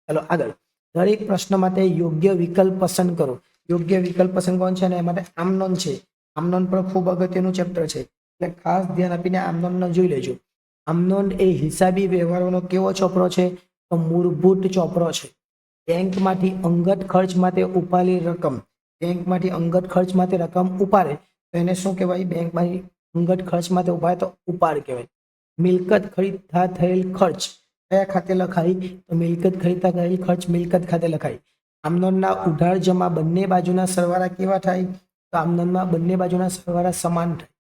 ચાલો આગળ. દરેક પ્રશ્ન માટે યોગ્ય વિકલ્પ પસંદ કરો. યોગ્ય વિકલ્પ પસંદ કરવાનો છે અને એ માટે આમનોન છે. આમનોન પણ ખૂબ અગત્યનું ચેપ્ટર છે, એટલે ખાસ ધ્યાન આપીને આમનોન જોઈ લેજો. આમનોન એ હિસાબી વ્યવહારોનો કેવો ચોપડો છે? તો મૂળભૂત ચોપડો છે. બેંકમાંથી અંગત ખર્ચ માટે ઉપાડેલી રકમ, બેંકમાંથી અંગત ખર્ચ માટે રકમ ઉપાડે તો એને શું કહેવાય? બેંકમાંથી અંગત ખર્ચ માટે ઉપાડે તો ઉપાડ કહેવાય. મિલકત ખરીદતા થયેલ ખર્ચ કયા ખાતે લખાય? તો મિલકત ખરીદતા થયેલ ખર્ચ મિલકત ખાતે લખાય. આમનોનના ઉધાર જમા બંને બાજુના સરવાળા કેવા થાય? તો આમનોનમાં બંને બાજુના સરવાળા સમાન થાય.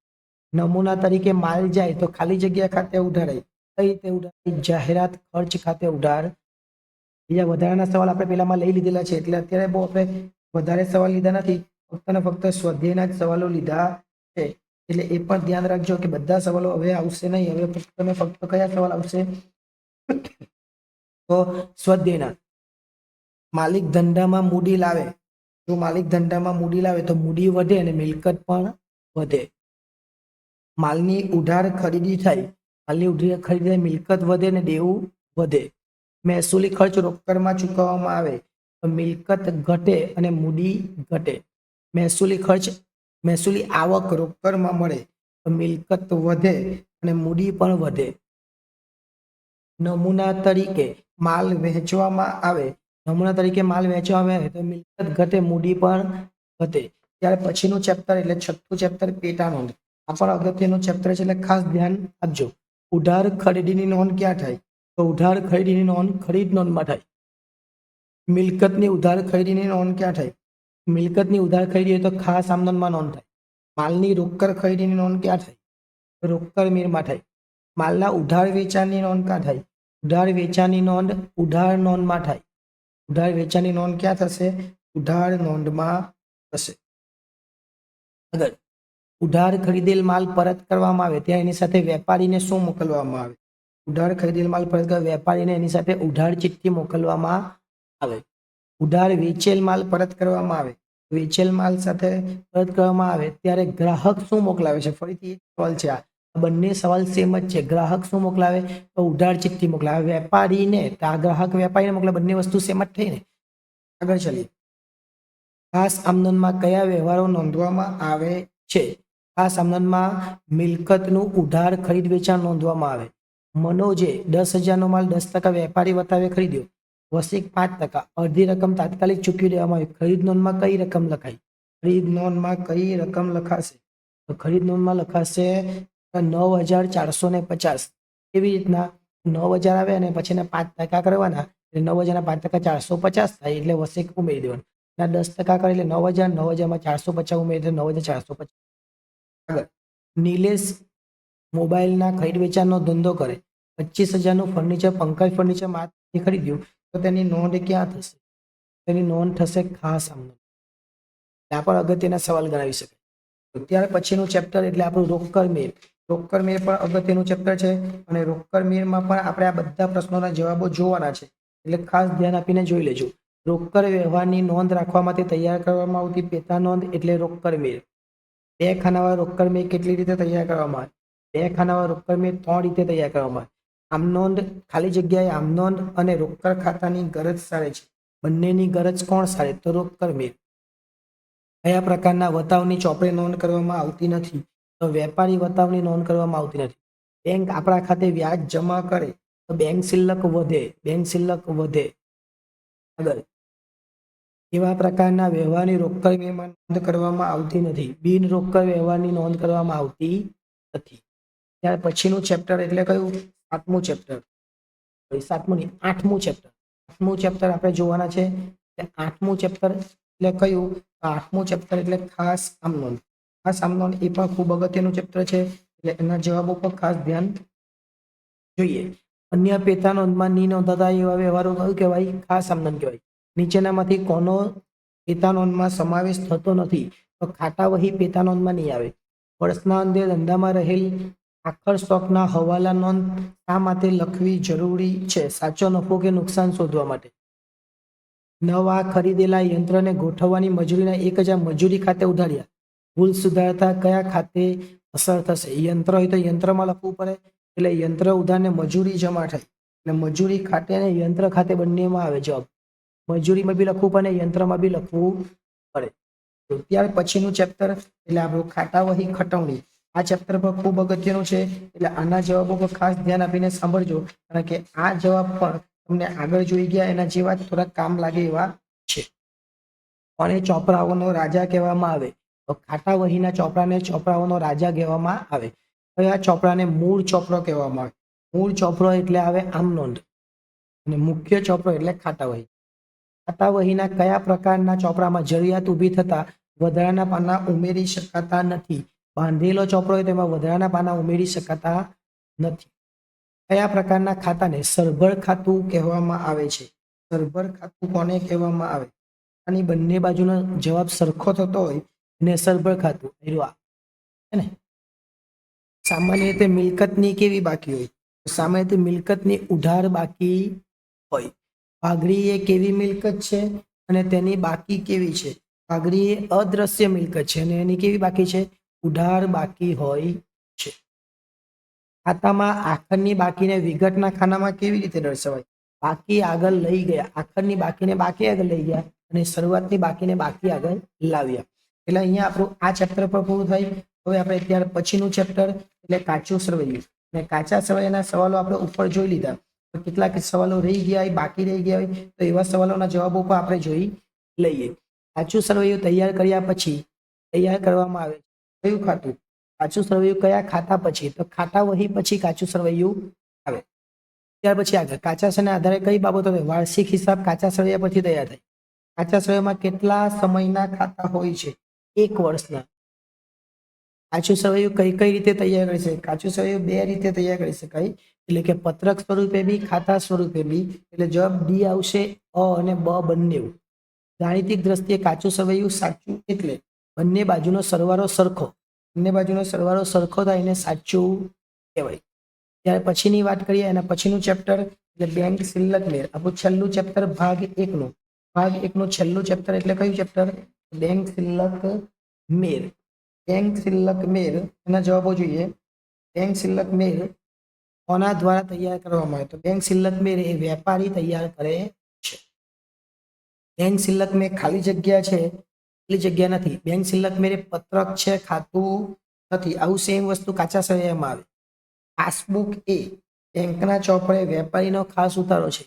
નમૂના તરીકે માલ જાય તો ખાલી જગ્યા ખાતે ઉધારાય. કઈ રીતે ઉધારાય? જાહેરાત ખર્ચ ખાતે ઉધાર. બીજા વધારાના સવાલ આપણે પેલામાં લઈ લીધેલા છે, એટલે અત્યારે બહુ આપણે વધારે સવાલ લીધા નથી, ફક્ત ને ફક્ત સ્વાધ્યાયના જ સવાલો લીધા છે. એટલે એ પણ ધ્યાન રાખજો કે બધા સવાલો હવે આવશે નહીં. હવે ફક્ત ને ફક્ત કયા સવાલ આવશે? તો સ્વાધ્યાયના. માલિક ધંધામાં મૂડી લાવે, જો માલિક ધંધામાં મૂડી લાવે તો મૂડી વધે અને મિલકત પણ વધે. માલની ઉધાર ખરીદી થાય, માલની ઉધાર ખરીદી થાય, મિલકત વધે અને દેવું વધે. મહેસૂલી ખર્ચ રોકડમાં ચૂકવવામાં આવે તો મિલકત ઘટે અને મૂડી ઘટે. મહેસૂલી આવક રોકડમાં મળે તો મિલકત વધે અને મૂડી પણ વધે. નમૂના તરીકે માલ વહેંચવામાં આવે, નમૂના તરીકે માલ વહેંચવામાં આવે તો મિલકત ઘટે, મૂડી પણ ઘટે. ત્યાર પછીનું ચેપ્ટર એટલે છઠ્ઠું ચેપ્ટર પેટા નોંધ. આ પણ અગત્યનું ચેપ્ટર છે, એટલે ખાસ ધ્યાન આપજો. ઉધાર ખરીદીની નોંધ ક્યાં થાય? તો ઉધાર ખરીદીની નોંધ ખરીદ નોંધમાં થાય. મિલકતની ઉધાર ખરીદીની નોંધ ક્યાં થાય? મિલકતની ઉધાર ખરીદી હોય તો ખાસ આમનોનમાં નોંધ થાય. માલની રોકડ ખરીદીની નોંધ ક્યાં થાય? રોકડ મેળમાં થાય. માલના ઉધાર વેચાણની નોંધ ક્યાં થાય? ઉધાર વેચાણની નોંધ ઉધાર નોંધમાં થાય. ઉધાર વેચાણની નોંધ ક્યાં થશે? ઉધાર નોંધમાં થશે. આગળ, ઉધાર ખરીદેલ માલ પરત કરવામાં આવે ત્યાં એની સાથે વેપારીને શું મોકલવામાં આવે? ઉધાર ખરીદેલ માલ પરત કરવા વેપારીને એની સાથે ઉધાર ચિઠ્ઠી મોકલવામાં આવે. ઉધાર વેચેલ માલ પરત કરવામાં આવે, વેચેલ માલ સાથે પરત કરવામાં આવે ત્યારે ગ્રાહક શું મોકલાવે છે? ફરીથી એક સવાલ છે. આ બંને સવાલ સેમ જ છે. ગ્રાહક શું મોકલાવે? તો ઉધાર ચિઠ્ઠી મોકલાવે. વેપારીને તો આ ગ્રાહક વેપારીને મોકલાવે, બંને વસ્તુ સેમ જ થઈ ને. આગળ ચલીએ. ખાસ આમનોનમાં કયા વ્યવહારો નોંધવામાં આવે છે? ખાસ આમનોનમાં મિલકતનું ઉધાર ખરીદ વેચાણ નોંધવામાં આવે. મનોજે 10,000નો માલ 10% વેપારી વતાવે ખરીદ્યો, વસિક 5%, અડધી રકમ તાત્કાલિક ચૂકવી દેવામાં આવી. ખરીદ નોંધમાં કઈ રકમ લખાય? ખરીદ નોંધમાં કઈ રકમ લખાશે? તો ખરીદ નોંધમાં લખાશે 9,450. કેવી રીતના? 9,000 આવે અને પછી 5% કરવાના, એટલે 9,000 ના 5% 450 થાય, એટલે વસિક ઉમેરી દેવાનું. 10% કરે એટલે 9,000, 9,000માં 450 ઉમેરી એટલે 9,450. આગળ, નિલેશ મોબાઈલના ખરીદ વેચાણનો ધંધો કરે, 25,000નું ફર્નિચર પંકજ ફર્નિચર માંથી ખરીદ્યું તો તેની નોંધ ક્યાં થશે? તેની નોંધ થશે ખાસ આમનોન. ત્યાં પણ અગત્યના સવાલ ગણાવી શકાય. ત્યાર પછીનું ચેપ્ટર એટલે આપણું રોકડ મેળ. રોકડ મેળ પણ અગત્યનું ચેપ્ટર છે અને રોકડ મેળમાં પણ આપણે આ બધા પ્રશ્નોના જવાબો જોવાના છે, એટલે ખાસ ધ્યાન આપીને જોઈ લેજો. રોકડ વ્યવહારની નોંધ રાખવા માટે તૈયાર કરવામાં આવતી પેટા નોંધ એટલે રોકડ મેળ. 2 ખાનાવાળા રોકડ મેળ કેટલી રીતે તૈયાર કરવામાં આવે? 2 ખાનાવાળા રોકડ મેળ 3 રીતે તૈયાર કરવામાં આવે. આમનોંધ ખાલી જગ્યાએ આમનોંધ અને રોકડ ખાતાની ગરજ સારે છે. બંનેની ગરજ કોણ સારે? તો રોકડ મેળ. કયા પ્રકારના વતાવની ચોપડે નોંધ કરવામાં આવતી નથી? તો વેપારી વતાવની નોંધ કરવામાં આવતી નથી. બેંક આપણા ખાતે વ્યાજ જમા કરે તો બેંક શિલ્લક વધે, બેંક શિલ્લક વધે. આગળ, એવા પ્રકારના વ્યવહારની રોકડ મેળમાં નોંધ કરવામાં આવતી નથી. બિન રોકડ વ્યવહારની નોંધ કરવામાં આવતી નથી. ત્યાર પછીનું ચેપ્ટર એટલે કયું? 7મું ચેપ્ટર. 7મું નહીં, 8મું ચેપ્ટર. 8મું ચેપ્ટર આપણે જોવાના છે. 8મું ચેપ્ટર એટલે કયું? 8મું ચેપ્ટર એટલે ખાસ આમનોન. ખાસ આમનોન એ પણ ખૂબ અગત્યનું ચેપ્ટર છે, એટલે એના જવાબો પર ખાસ ધ્યાન જોઈએ. અન્ય પેટા નોંધમાં ની નોંધાતા એવા વ્યવહારો કયું કહેવાય? ખાસ આમનોન કહેવાય. નીચેનામાંથી કોનો પેટા નોંધમાં સમાવેશ થતો નથી? તો ખાતા વહી પેટા નોંધમાં નહીં આવે. વર્ષના અંતે ધંધામાં રહેલ આખર સ્ટોકના હવાલા નોંધ શા માટે લખવી જરૂરી છે? સાચો નફો કે નુકસાન શોધવા માટે. નવા ખરીદેલા યંત્રને ગોઠવવાની મજૂરીના 1,000 મજૂરી ખાતે ઉધાર્યા, ભૂલ સુધારતા કયા ખાતે અસર થશે? યંત્ર હોય તો યંત્રમાં લખવું પડે, એટલે યંત્ર ઉધારને મજૂરી જમા થાય, એટલે મજૂરી ખાતે અને યંત્ર ખાતે બંનેમાં આવે જવાબ. મજૂરીમાં બી લખવું પડે, યંત્રમાં બી લખવું પડે. ત્યાર પછીનું ચેપ્ટર એટલે આપણું ખાતા વહી ખટવણી. આ ચેપ્ટર પર ખૂબ અગત્યનું છે, એટલે આના જવાબો પર ખાસ ધ્યાન આપીને સાંભળજો, કારણ કે આ જવાબ પણ તમને આગળ જોઈ ગયા એના જેવા જ થોડા કામ લાગે એવા છે. કોને ચોપરાઓનો રાજા કહેવામાં આવે? તો ખાતા વહીના ચોપરાને ચોપરાઓનો રાજા કહેવામાં આવે. હવે આ ચોપરાને મૂળ ચોપરો કહેવામાં આવે. મૂળ ચોપરો એટલે આવે આમ નોંધ, અને મુખ્ય ચોપરો એટલે ખાતા વહી. ખાતા વહીના કયા પ્રકારના ચોપરામાં જરૂરિયાત ઊભી થતા વધારાના પાના ઉમેરી શકાતા નથી? બાંધેલો ચોપરો હોય તેમાં વધારાના પાના ઉમેરી શકાતા નથી. કયા પ્રકારના ખાતાને સરભર ખાતું કહેવામાં આવે છે? સરભર ખાતું કોને કહેવામાં આવે? આની બંને બાજુનો જવાબ સરખો થતો હોય એને સરભર ખાતું હે ને. સામાન્ય રીતે મિલકતની કેવી બાકી હોય? સામાન્ય રીતે મિલકતની ઉધાર બાકી હોય. પાઘડી એ કેવી મિલકત છે અને તેની બાકી કેવી છે? પાઘડી એ અદ્રશ્ય મિલકત છે અને એની કેવી બાકી છે? ઉધાર બાકી હોય છે. ખાતામાં આખરની બાકીને વિગતના ખાનામાં કેવી રીતે દર્શાવાય? બાકી આગળ લઈ ગયા, આખરની બાકીને બાકી આગળ લઈ ગયા અને શરૂઆતની બાકીને બાકી આગળ લાવ્યા. એટલે અહીંયા આપણું આ ચેપ્ટર પર પૂરું થાય. હવે આપણે ત્યાર પછીનું ચેપ્ટર એટલે કાચું સરવૈયું, અને કાચા સરવૈયાના સવાલો આપણે ઉપર જોઈ લીધા. કેટલાક સવાલો રહી ગયા હોય, બાકી રહી ગયા હોય, તો એવા સવાલોના જવાબો પણ આપણે જોઈ લઈએ. કાચું સરવૈયું તૈયાર કર્યા પછી તૈયાર કરવામાં આવે કયું ખાતું? કાચું સરવૈયું કયા ખાતા પછી? તો ખાતા વહી પછી કાચું સરવૈયું આવે. ત્યાર પછી આગળ કાચા સરવૈયાના આધારે કઈ બાબતો? વાર્ષિક હિસાબ કાચા સરવૈયા પરથી તૈયાર થાય. કાચા સરવૈયામાં કેટલા સમયના ખાતા હોય છે? 1 વર્ષના. કાચું સરવૈયું કઈ કઈ રીતે તૈયાર કરી શકાય? કાચું સરવૈયું 2 રીતે તૈયાર કરી શકાય, એટલે કે પત્રક સ્વરૂપે બી, ખાતા સ્વરૂપે બી. એટલે જવાબ ડી આવશે, અ અને બ બંને. ગાણિતિક દ્રષ્ટિએ કાચું સરવૈયું સાચું એટલે બંને બાજુનો સરવાળો સરખો. બંને બાજુનો સરવાળો સરખો થાય એને સાચું કહેવાય. ત્યાર પછીની વાત કરીએ, એના પછીનું ચેપ્ટર એટલે બેંક શિલ્લક મેળ. આપણું છેલ્લું ચેપ્ટર ભાગ 1નું. ભાગ 1નું છેલ્લું ચેપ્ટર એટલે કયું ચેપ્ટર? બેંક શિલ્લક મેળ. બેંક શિલ્લક મેળ એના જવાબો જોઈએ. બેંક શિલ્લક મેળ કોના દ્વારા તૈયાર કરવામાં આવે? તો બેંક શિલ્લક મેળ એ વેપારી તૈયાર કરે છે. બેંક શિલ્લક મેળ ખાલી જગ્યા છે, ખાલી જગ્યા નથી. બેંક શિલ્લક મેળ એ પત્રક છે, ખાતું નથી. આવું સેમ વસ્તુ કાચા સરવૈયામાં આવે. પાસબુક એ બેંકના ચોપડે વેપારીનો ખાસ ઉતારો છે.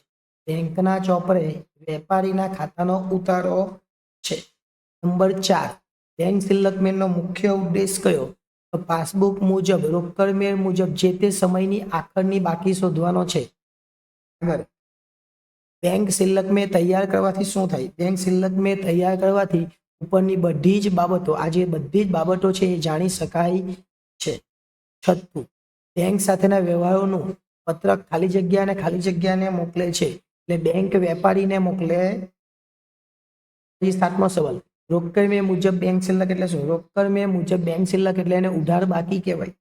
બેંકના ચોપડે વેપારીના ખાતાનો ઉતારો છે. નંબર 4, બેંક શિલ્લક મેળનો મુખ્ય ઉદ્દેશ કયો? તો પાસબુક મુજબ રોકડ મેળ મુજબ જે તે સમયની આખરની બાકી શોધવાનો છે. આગળ બેંક શિલ્લક મેળ તૈયાર કરવાથી શું થાય? બેંક શિલ્લક મેળ તૈયાર કરવાથી ઉપરની બધી જ બાબતો, આ જે બધી જ બાબતો છે એ જાણી શકાય છે. 6, બેંક સાથેના વ્યવહારોનું પત્રક ખાલી જગ્યા અને ખાલી જગ્યાને મોકલે છે, એટલે બેંક વેપારીને મોકલે. 7મો સવાલ, રોકડ મેળ મુજબ બેંક શિલ્લક એટલે શું? રોકડ મેળ મુજબ બેંક શિલ્લક એટલે એને ઉધાર બાકી કહેવાય.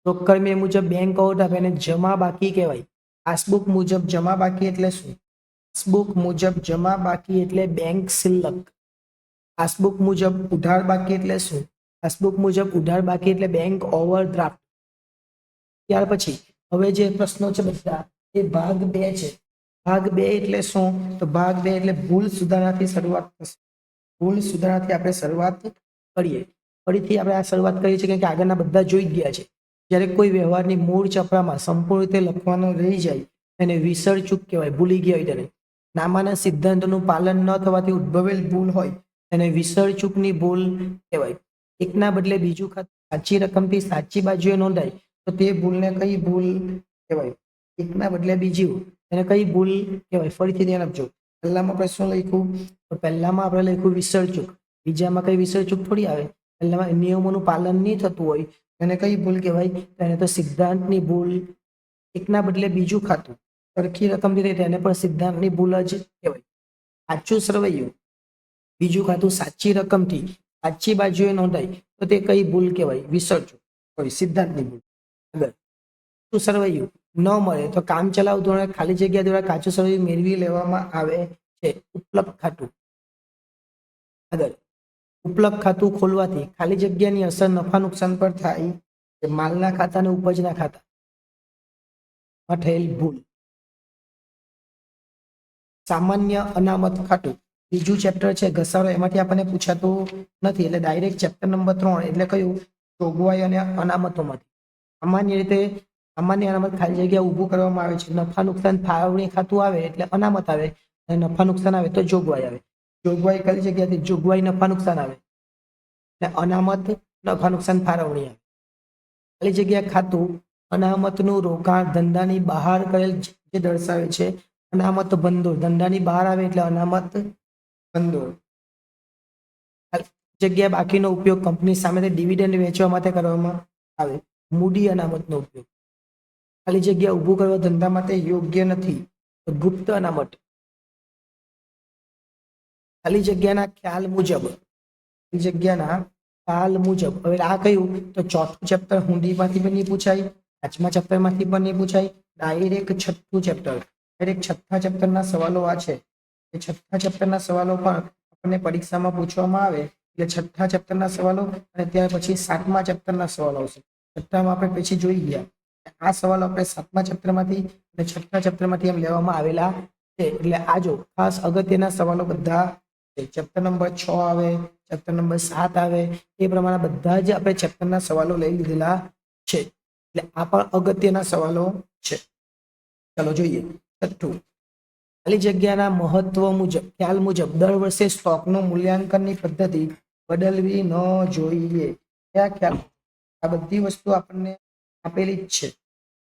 રોકડ મેળ મુજબ બેંક આઉટ આપે એને જમા બાકી કહેવાય. પાસબુક મુજબ જમા બાકી એટલે શું? પાસબુક મુજબ જમા બાકી એટલે બેંક શિલ્લક. પાસબુક મુજબ ઉધાર બાકી એટલે શું? પાસબુક મુજબ ઉધાર બાકી એટલે બેંક ઓવરડ્રાફ્ટ. ત્યાર પછી હવે જે પ્રશ્નો છે બધા એ ભાગ 2 છે. ભાગ 2 એટલે શું? તો ભાગ 2 એટલે ભૂલ સુધારાથી શરૂઆત થશે. ભૂલ સુધારાથી આપણે શરૂઆત કરીએ. ફરીથી આપણે આ શરૂઆત કરીએ છીએ કે આગળના બધા જોઈ જ ગયા છે. જ્યારે કોઈ વ્યવહારની મૂળ ચપરામાં સંપૂર્ણ રીતે લખવાનું રહી જાય એને વિસર ચૂક કહેવાય. ભૂલી ગયા હોય તેને. નામાના સિદ્ધાંતોનું પાલન ન થવાથી ઉદ્ભવેલ ભૂલ હોય એને વિસર ચૂકની ભૂલ કહેવાય. એકના બદલે બીજું ખાતું સાચી રકમથી સાચી બાજુએ નોંધાય તો તે ભૂલને કઈ ભૂલ કહેવાય? એકના બદલે બીજું એને કઈ ભૂલ કહેવાય? ફરીથી ધ્યાન આપજો. પહેલામાં આપણે શું લખ્યું? તો પહેલામાં આપણે લખ્યું વિસર ચૂક. બીજામાં કઈ વિસર ચૂક થોડી આવે. પહેલામાં નિયમોનું પાલન નહીં થતું હોય એને કઈ ભૂલ કહેવાય? તો એને તો સિદ્ધાંતની ભૂલ. એકના બદલે બીજું ખાતું સરખી રકમથી તેને પણ સિદ્ધાંતની ભૂલ જ કહેવાય. સાચું સરવૈયું બીજું ખાતું સાચી રકમથી સાચી બાજુએ નોંધાય તો તે કઈ ભૂલ કહેવાય? વિસર ચૂક, સોરી સિદ્ધાંતની ભૂલ. આગળ કાચું સરવૈયું ન મળે તો કામ ચલાવ ધોરણે ખાલી જગ્યા દ્વારા કાચું સરવૈયું મેળવી લેવામાં આવે છે. ઉપલબ્ધ ખાતું. આગળ ઉપલબ્ધ ખાતું ખોલવાથી ખાલી જગ્યાની અસર નફા નુકસાન પર થાય. માલના ખાતા અને ઉપજના ખાતા થયેલ ભૂલ. સામાન્ય અનામત ખાતું ત્રીજું ચેપ્ટર છે ઘસારો, એમાંથી આપણને પૂછાતું નથી એટલે ડાયરેક્ટ ચેપ્ટર નંબર 3 એટલે કયું જોગવાઈ અને અનામતોમાંથી. સામાન્ય રીતે સામાન્ય અનામત ખાલી જગ્યા ઊભું કરવામાં આવે છે. નફા નુકસાન ફાળવણી ખાતું આવે એટલે અનામત આવે, અને નફા નુકસાન આવે તો જોગવાઈ આવે. જોગવાઈ ખાલી જગ્યાથી જોગવાઈ નફા નુકસાન આવે અને અનામત નફા નુકસાન ફાળવણી આવે. ખાલી જગ્યા ખાતું અનામતનું રોકાણ ધંધાની બહાર કરેલ જે દર્શાવે છે. અનામત ભંડોળ ધંધાની બહાર આવે એટલે અનામત ભંડોળ. જગ્યા બાકીનો ઉપયોગ કંપની સામેથી ડિવિડન્ડ વેચવા માટે કરવામાં આવે. મૂડી અનામતનો ઉપયોગ ખાલી જગ્યા ઊભું કરવા ધંધા માટે યોગ્ય નથી તો ગુપ્ત અનામત. ખાલી જગ્યાના ખ્યાલ મુજબ, ખાલી જગ્યાના ખ્યાલ મુજબ. હવે આ કયું તો ચોથું ચેપ્ટર હુંડીમાંથી પણ નહીં પૂછાય, પાંચમા ચેપ્ટરમાંથી પણ નહીં પૂછાય, ડાયરેક્ટ છઠ્ઠું ચેપ્ટર, ડાયરેક્ટ છઠ્ઠા ચેપ્ટરના સવાલો આ છે. એ છઠ્ઠા ચેપ્ટરના સવાલો પણ આપણને પરીક્ષામાં પૂછવામાં આવે એટલે છઠ્ઠા ચેપ્ટરના સવાલો અને ત્યાર પછી સાતમા ચેપ્ટરના સવાલો આવશે. છઠ્ઠામાં આપણે પછી જોઈ ગયા આ સવાલો આપણે સાતમા ચેપ્ટરમાંથી અને છઠ્ઠા ચેપ્ટરમાંથી એમ લેવામાં આવેલા છે. એટલે આ જો ખાસ અગત્યના સવાલો બધા ચેપ્ટર નંબર 6 આવે, ચેપ્ટર નંબર 7 આવે, એ પ્રમાણે બધા જ આપણે ચેપ્ટરના સવાલો લઈ લીધેલા છે. એટલે આ પણ અગત્યના સવાલો છે. ચાલો જોઈએ છઠ્ઠું. ખાલી જગ્યાના મહત્વ મુજબ ખ્યાલ મુજબ દર વર્ષે સ્ટોકનું મૂલ્યાંકનની પદ્ધતિ બદલવી ન જોઈએ. ક્યાં ખ્યાલ? આ બધી વસ્તુ આપણને આપેલી જ છે.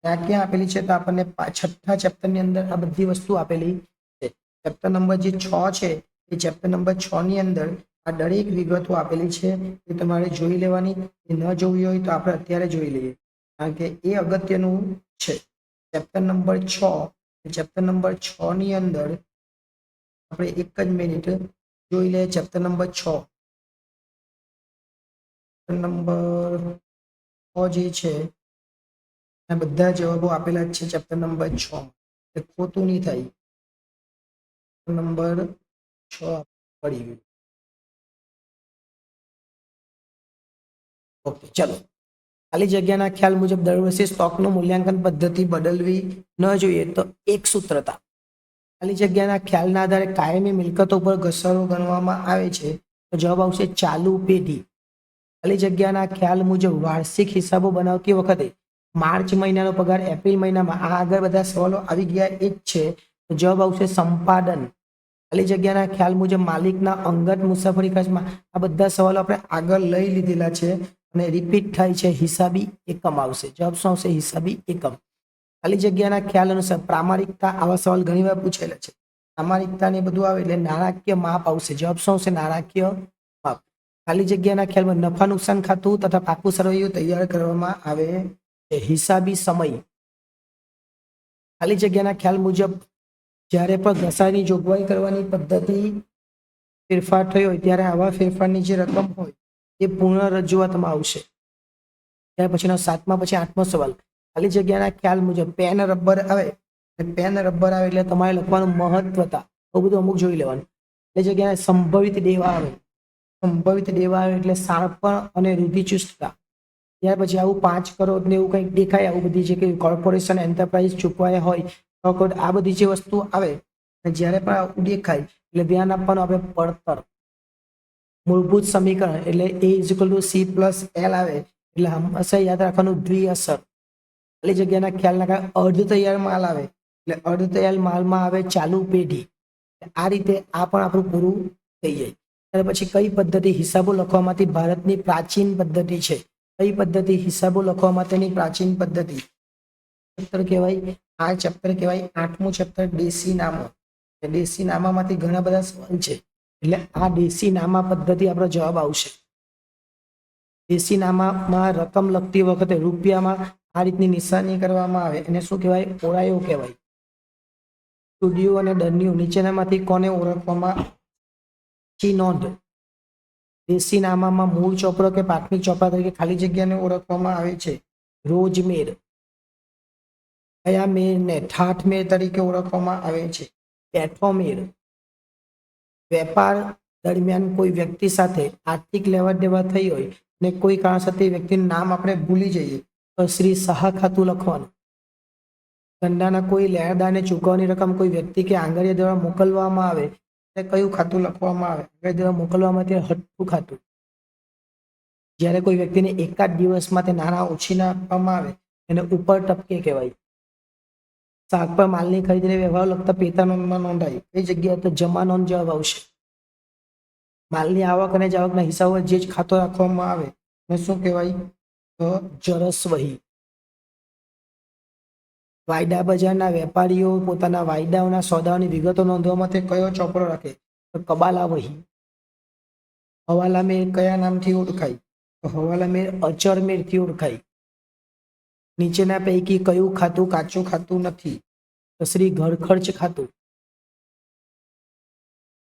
ક્યાં ક્યાં આપેલી છે તો આપણને છઠ્ઠા ચેપ્ટરની અંદર આ બધી વસ્તુ આપેલી છે. ચેપ્ટર નંબર જે 6 છે એ ચેપ્ટર નંબર 6 ની અંદર આ દરેક વિગતો આપેલી છે. એ તમારે જોઈ લેવાની. એ ન જોવી હોય તો આપણે અત્યારે જોઈ લઈએ કારણ કે એ અગત્યનું છે. ચેપ્ટર નંબર 6, ચેપ્ટર નંબર 6 ની અંદર આપણે એક જ મિનિટ જોઈ લઈએ. ચેપ્ટર નંબર 6, નંબર 6 જે છે આ બધા જવાબો આપેલા જ છે ચેપ્ટર નંબર 6. એટલે ખોટું નહીં થાય. નંબર 6 પડી ગયું. ઓકે ચલો. ખાલી જગ્યાના ખ્યાલ મુજબ દર વર્ષે સ્ટોકનું મૂલ્યાંકન પદ્ધતિ બદલવી ન જોઈએ તો એક સૂત્રતા. ખાલી જગ્યાના ખ્યાલના આધારે કાયમી મિલકતો પર ઘસારો ગણવામાં આવે છે તો જવાબ આવશે ચાલુ પેઢી. ખાલી જગ્યાના ખ્યાલ મુજબ વાર્ષિક હિસાબો બનાવતી વખતે માર્ચ મહિનાનો પગાર એપ્રિલ મહિનામાં, આ આગળ બધા સવાલો આવી ગયા એ જ છે તો જવાબ આવશે સંપાદન. ખાલી જગ્યાના ખ્યાલ મુજબ માલિકના અંગત મુસાફરી ખર્ચમાં, આ બધા સવાલો આપણે આગળ લઈ લીધેલા છે અને રિપીટ થાય છે. હિસાબી એકમ આવશે. જવાબ શું આવશે? હિસાબી એકમ. ખાલી જગ્યાના ખ્યાલ અનુસાર પ્રામાણિકતા, આવા સવાલ ઘણી વાર પૂછેલા છે. પ્રામાણિકતા ને બધું આવે એટલે નાણાકીય માપ આવશે. જવાબ શું આવશે? નાણાકીય માપ. ખાલી જગ્યાના ખ્યાલમાં નફા નુકસાન ખાતું તથા પાકું સરવૈયું તૈયાર કરવામાં આવે છે. હિસાબી સમય. ખાલી જગ્યાના ખ્યાલ મુજબ જ્યારે પણ ઘસારાની જોગવાઈ કરવાની પદ્ધતિ ફેરફાર થયો હોય ત્યારે આવા ફેરફારની જે રકમ હોય એ પૂર્ણ રજૂઆતમાં આવશે. ત્યાર પછીનો 7મા પછી 8મો સવાલ. ખાલી જગ્યાના ખ્યાલ મુજબ પેન રબર આવે, પેન રબર આવે એટલે તમારે લખવાનું મહત્વતા, એવું બધું અમુક જોઈ લેવાનું. એટલે જગ્યાએ સંભવિત દેવા આવે, સંભવિત દેવા આવે એટલે શાણપણ અને રૂઢિચુસ્તતા. ત્યાર પછી આવું 5 કરોડ ને એવું કંઈક દેખાય, આવું બધી જે કંઈ કોર્પોરેશન એન્ટરપ્રાઇઝ ચૂકવાયા હોય આ બધી જે વસ્તુ આવે જ્યારે પણ આવું દેખાય એટલે ધ્યાન આપવાનું આપણે પડતર. મૂળભૂત સમીકરણ એટલે A = C+L આવે એટલે હંમેશા યાદ રાખવાનું દ્વિઅસર. ખાલી જગ્યાના ખ્યાલના કારણે અર્ધ તૈયાર માલ આવે એટલે અર્ધ તૈયાર માલમાં આવે ચાલુ પેઢી. આ રીતે આ પણ આપણું પૂરું થઈ જાય. ત્યાર પછી કઈ પદ્ધતિ હિસાબો લખવામાંથી ભારતની પ્રાચીન પદ્ધતિ છે? કઈ પદ્ધતિ હિસાબો લખવા માટેની પ્રાચીન પદ્ધતિ? ચેપ્ટર કહેવાય આ ચેપ્ટર કહેવાય 8મું ચેપ્ટર દેશી નામા. દેશી નામામાંથી ઘણા બધા સવાલ છે એટલે આ દેશી નામા પદ્ધતિ આપણો જવાબ આવશે. દેશી નામામાં રકમ લખતી વખતે રૂપિયામાં આ રીતની નિશાની કરવામાં આવે એને શું કહેવાય? ઓળાયો કહેવાય. સ્ટુડિયો અને ડન્યુ નીચેનામાંથી કોને ઓળખવામાં? નોંધ. દેશી નામામાં મૂળ ચોપડો કે પ્રાથમિક ચોપડા તરીકે ખાલી જગ્યાને ઓળખવામાં આવે છે. રોજમેર. કયા મેરને? ઠાઠ મેર તરીકે ઓળખવામાં આવે છે. પેઠોમેર. વેપાર દરમિયાન કોઈ વ્યક્તિ સાથે આર્થિક લેવડ દેવડ થઈ હોય અને કોઈ કારણસર તે વ્યક્તિનું નામ આપણે ભૂલી જઈએ તો શ્રી શાહ ખાતું લખવાનું. ધંધાના કોઈ લેણદારને ચૂકવવાની રકમ કોઈ વ્યક્તિ કે આંગળીયા દ્વારા મોકલવામાં આવે કયું ખાતું લખવામાં આવે, આગળ જવા મોકલવામાં આવે ત્યારે હઠ્ઠું ખાતું. જ્યારે કોઈ વ્યક્તિને એકાદ દિવસમાં તે નાણાં ઉછીના આપવામાં આવે એને ઉપર ટપકે કહેવાય. શાક પર માલની ખરીદીને વ્યવહાર લગતા પેટા નોંધમાં નોંધાય કઈ જગ્યાએ તો જમા નોંધ જવાબ આવશે. માલની આવક અને જાવકના હિસાબો જે જ ખાતો રાખવામાં આવે એને શું કહેવાય તો જરસવહી. વાયદા બજારના વેપારીઓ પોતાના વાયદાઓના સોદાઓની વિગતો નોંધવામાં તે કયો ચોપડો રાખે તો કબાલા વહી. હવાલામેર કયા નામથી ઓળખાય તો હવાલામેર અચરમેરથી ઓળખાય. નીચેના પૈકી કયું ખાતું કાચું ખાતું નથી તો શ્રી ઘરખર્ચ ખાતું.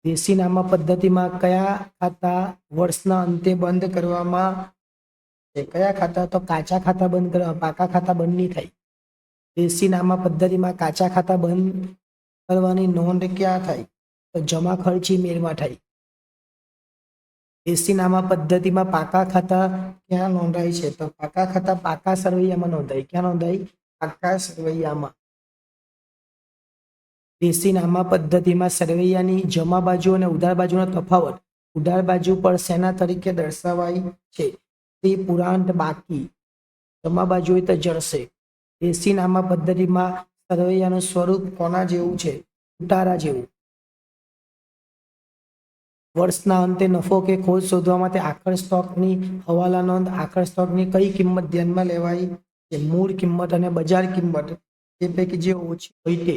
દેશી નામા પદ્ધતિમાં કયા ખાતા વર્ષના અંતે બંધ કરવામાં આવે? કયા ખાતા તો કાચા ખાતા બંધ કરવા, પાકા ખાતા બંધ નહીં થાય. દેશી નામા પદ્ધતિમાં કાચા ખાતા બંધ કરવાની નોંધ ક્યાં થાય તો જમા ખર્ચી મેળમાં થાય. દેશી નામા પદ્ધતિમાં પાકા ખાતા ક્યાં નોંધાય છે તો પાકા ખાતા પાકા સરવૈયામાં નોંધાય. ક્યાં નોંધાય? પાકા સરવૈયામાં. દેશી નામા પદ્ધતિમાં સરવૈયાની જમા બાજુ અને ઉધાર બાજુનો તફાવત ઉધાર બાજુ પર શેના તરીકે દર્શાવાય છે? તે પુરાંત બાકી, જમા બાજુ હોય તો જળશે. દેશી નામા પદ્ધતિમાં સરવૈયાનું સ્વરૂપ કોના જેવું છે? ઉતારા જેવું. વર્ષના અંતે નફો કે ખોટ શોધવા માટે આખર સ્ટોકની હવાલા નોંધ આખર સ્ટોકની કઈ કિંમત ધ્યાનમાં લેવાય છે? મૂળ કિંમત અને બજાર કિંમત એ પૈકી જે ઓછી હોય તે.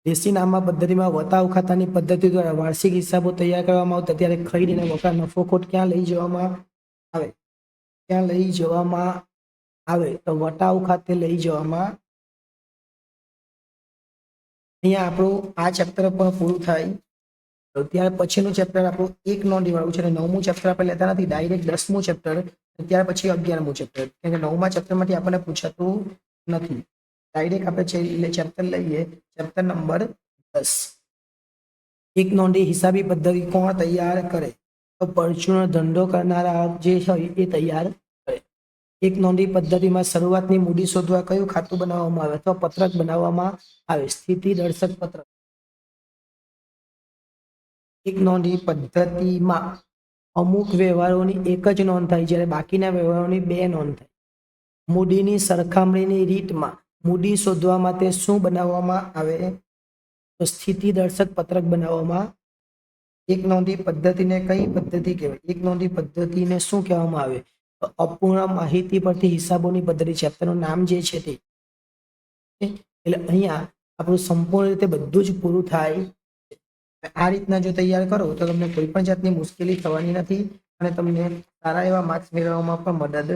દેશી નામા પદ્ધતિમાં વટાવ ખાતાની પદ્ધતિ દ્વારા વાર્ષિક હિસાબો તૈયાર કરવામાં આવતા ત્યારે ખરીદ અને વપરાશ નફો ખોટ ક્યાં લઈ જવામાં આવે? ક્યાં લઈ જવામાં આવે તો વટાવ ખાતે લઈ જવામાં. અહીંયા આપણું આ ચેપ્ટર પણ પૂરું થાય. ત્યાર પછીનું ચેપ્ટર આપણું એક નોંધી વાળું છે અને 9મું ચેપ્ટર આપણે લેતા નથી, ડાયરેક્ટ 10મું ચેપ્ટર, ત્યાર પછી 11મું ચેપ્ટર. કેમ કે 9મા ચેપ્ટરમાંથી આપણને પૂછાતું નથી. ડાયરેક્ટ આપણે ચેપ્ટર લઈએ, ચેપ્ટર નંબર 10. એક નોંધી હિસાબી પદ્ધતિ કોણ તૈયાર કરે તો પરચુનો ધંધો કરનારા જે હોય એ તૈયાર કરે. એક નોંધી પદ્ધતિમાં શરૂઆતની મૂડી શોધવા કયું ખાતું બનાવવામાં આવે અથવા પત્રક બનાવવામાં આવે? સ્થિતિ દર્શક પત્રક. એક નોંધી પદ્ધતિમાં અમુક વ્યવહારોની એક જ નોંધ થાય જ્યારે બાકીના વ્યવહારોની બે નોંધ થાય. મૂડીની સરખામણીની રીતમાં મૂડી શોધવા માટે શું બનાવવામાં આવે તો સ્થિતિ દર્શક પત્રક બનાવવામાં. એક નોંધી પદ્ધતિને કઈ પદ્ધતિ કહેવાય? એક નોંધી પદ્ધતિને શું કહેવામાં આવે તો અપૂર્ણ માહિતી પરથી હિસાબોની પદ્ધતિ. ચેપ્ટરનું નામ જે છે તે. એટલે અહીંયા આપણું સંપૂર્ણ રીતે બધું જ પૂરું થાય. આ રીતના જો તૈયાર કરો તો તમને કોઈ પણ જાતની મુશ્કેલી થવાની નથી અને તમને સારા એવા માર્ક્સ મેળવવામાં પણ મદદ.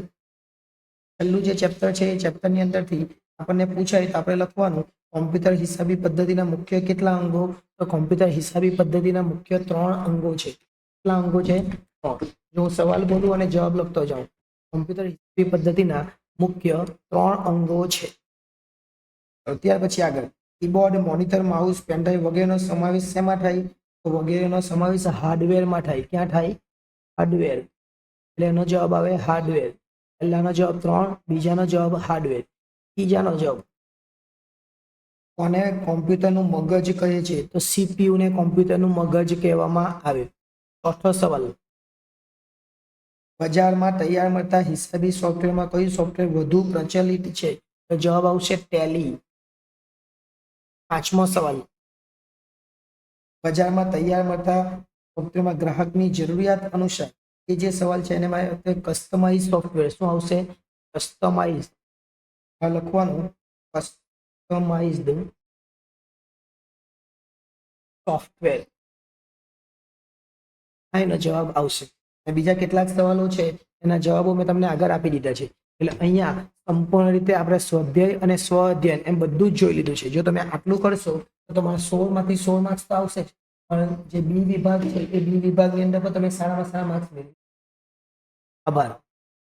છેલ્લું જે ચેપ્ટર છે એ ચેપ્ટરની અંદરથી આપણને પૂછાય તો આપણે લખવાનું કોમ્પ્યુટર હિસાબી પદ્ધતિના મુખ્ય કેટલા અંગો તો કોમ્પ્યુટર હિસાબી પદ્ધતિના મુખ્ય 3 અંગો છે. કેટલા અંગો છે? 3. જો હું સવાલ બોલું અને જવાબ લખતો જાઉં. કોમ્પ્યુટર હિસાબી પદ્ધતિના મુખ્ય 3 અંગો છે. ત્યાર પછી આગળ કીબોર્ડ, મોનિટર, માઉસ, પેનડ્રાઈવ વગેરેનો સમાવેશ શેમાં થાય તો વગેરેનો સમાવેશ હાર્ડવેરમાં થાય. ક્યાં થાય? હાર્ડવેર. એટલે એનો જવાબ આવે હાર્ડવેર. પહેલાનો જવાબ 3, બીજાનો જવાબ હાર્ડવેર. ત્રીજાનો જવાબ કોને કોમ્પ્યુટરનું મગજ કહે છે તો સીપીયુ ને કોમ્પ્યુટરનું મગજ કહેવામાં આવે. ચોથો સવાલ બજારમાં તૈયાર મળતા હિસાબી સોફ્ટવેરમાં કયું સોફ્ટવેર વધુ પ્રચલિત છે તો જવાબ આવશે ટેલી. 5મો સવાલ બજારમાં તૈયાર મળતા સોફ્ટવેરમાં ગ્રાહકની જરૂરિયાત અનુસાર એ જે સવાલ છે એને માટે કસ્ટમાઇઝ સોફ્ટવેર શું આવશે? કસ્ટમાઇઝ. આ લખવાનું કસ્ટમાઇઝડ સોફ્ટવેર. એનો જવાબ આવશે. બીજા કેટલાક સવાલો છે એના જવાબો મેં તમને આગળ આપી દીધા છે. એટલે અહીંયા સંપૂર્ણ રીતે આપણે સ્વાધ્યાય અને સ્વ અધ્યયન એમ બધું જ જોઈ લીધું છે. જો તમે આટલું કરશો તો તમારે 16 માંથી 16 માર્ક્સ તો આવશે જ, પણ જે બી વિભાગ છે એ બી વિભાગની અંદર પણ તમે સારામાં સારા માર્ક્સ મેળવી. આભાર.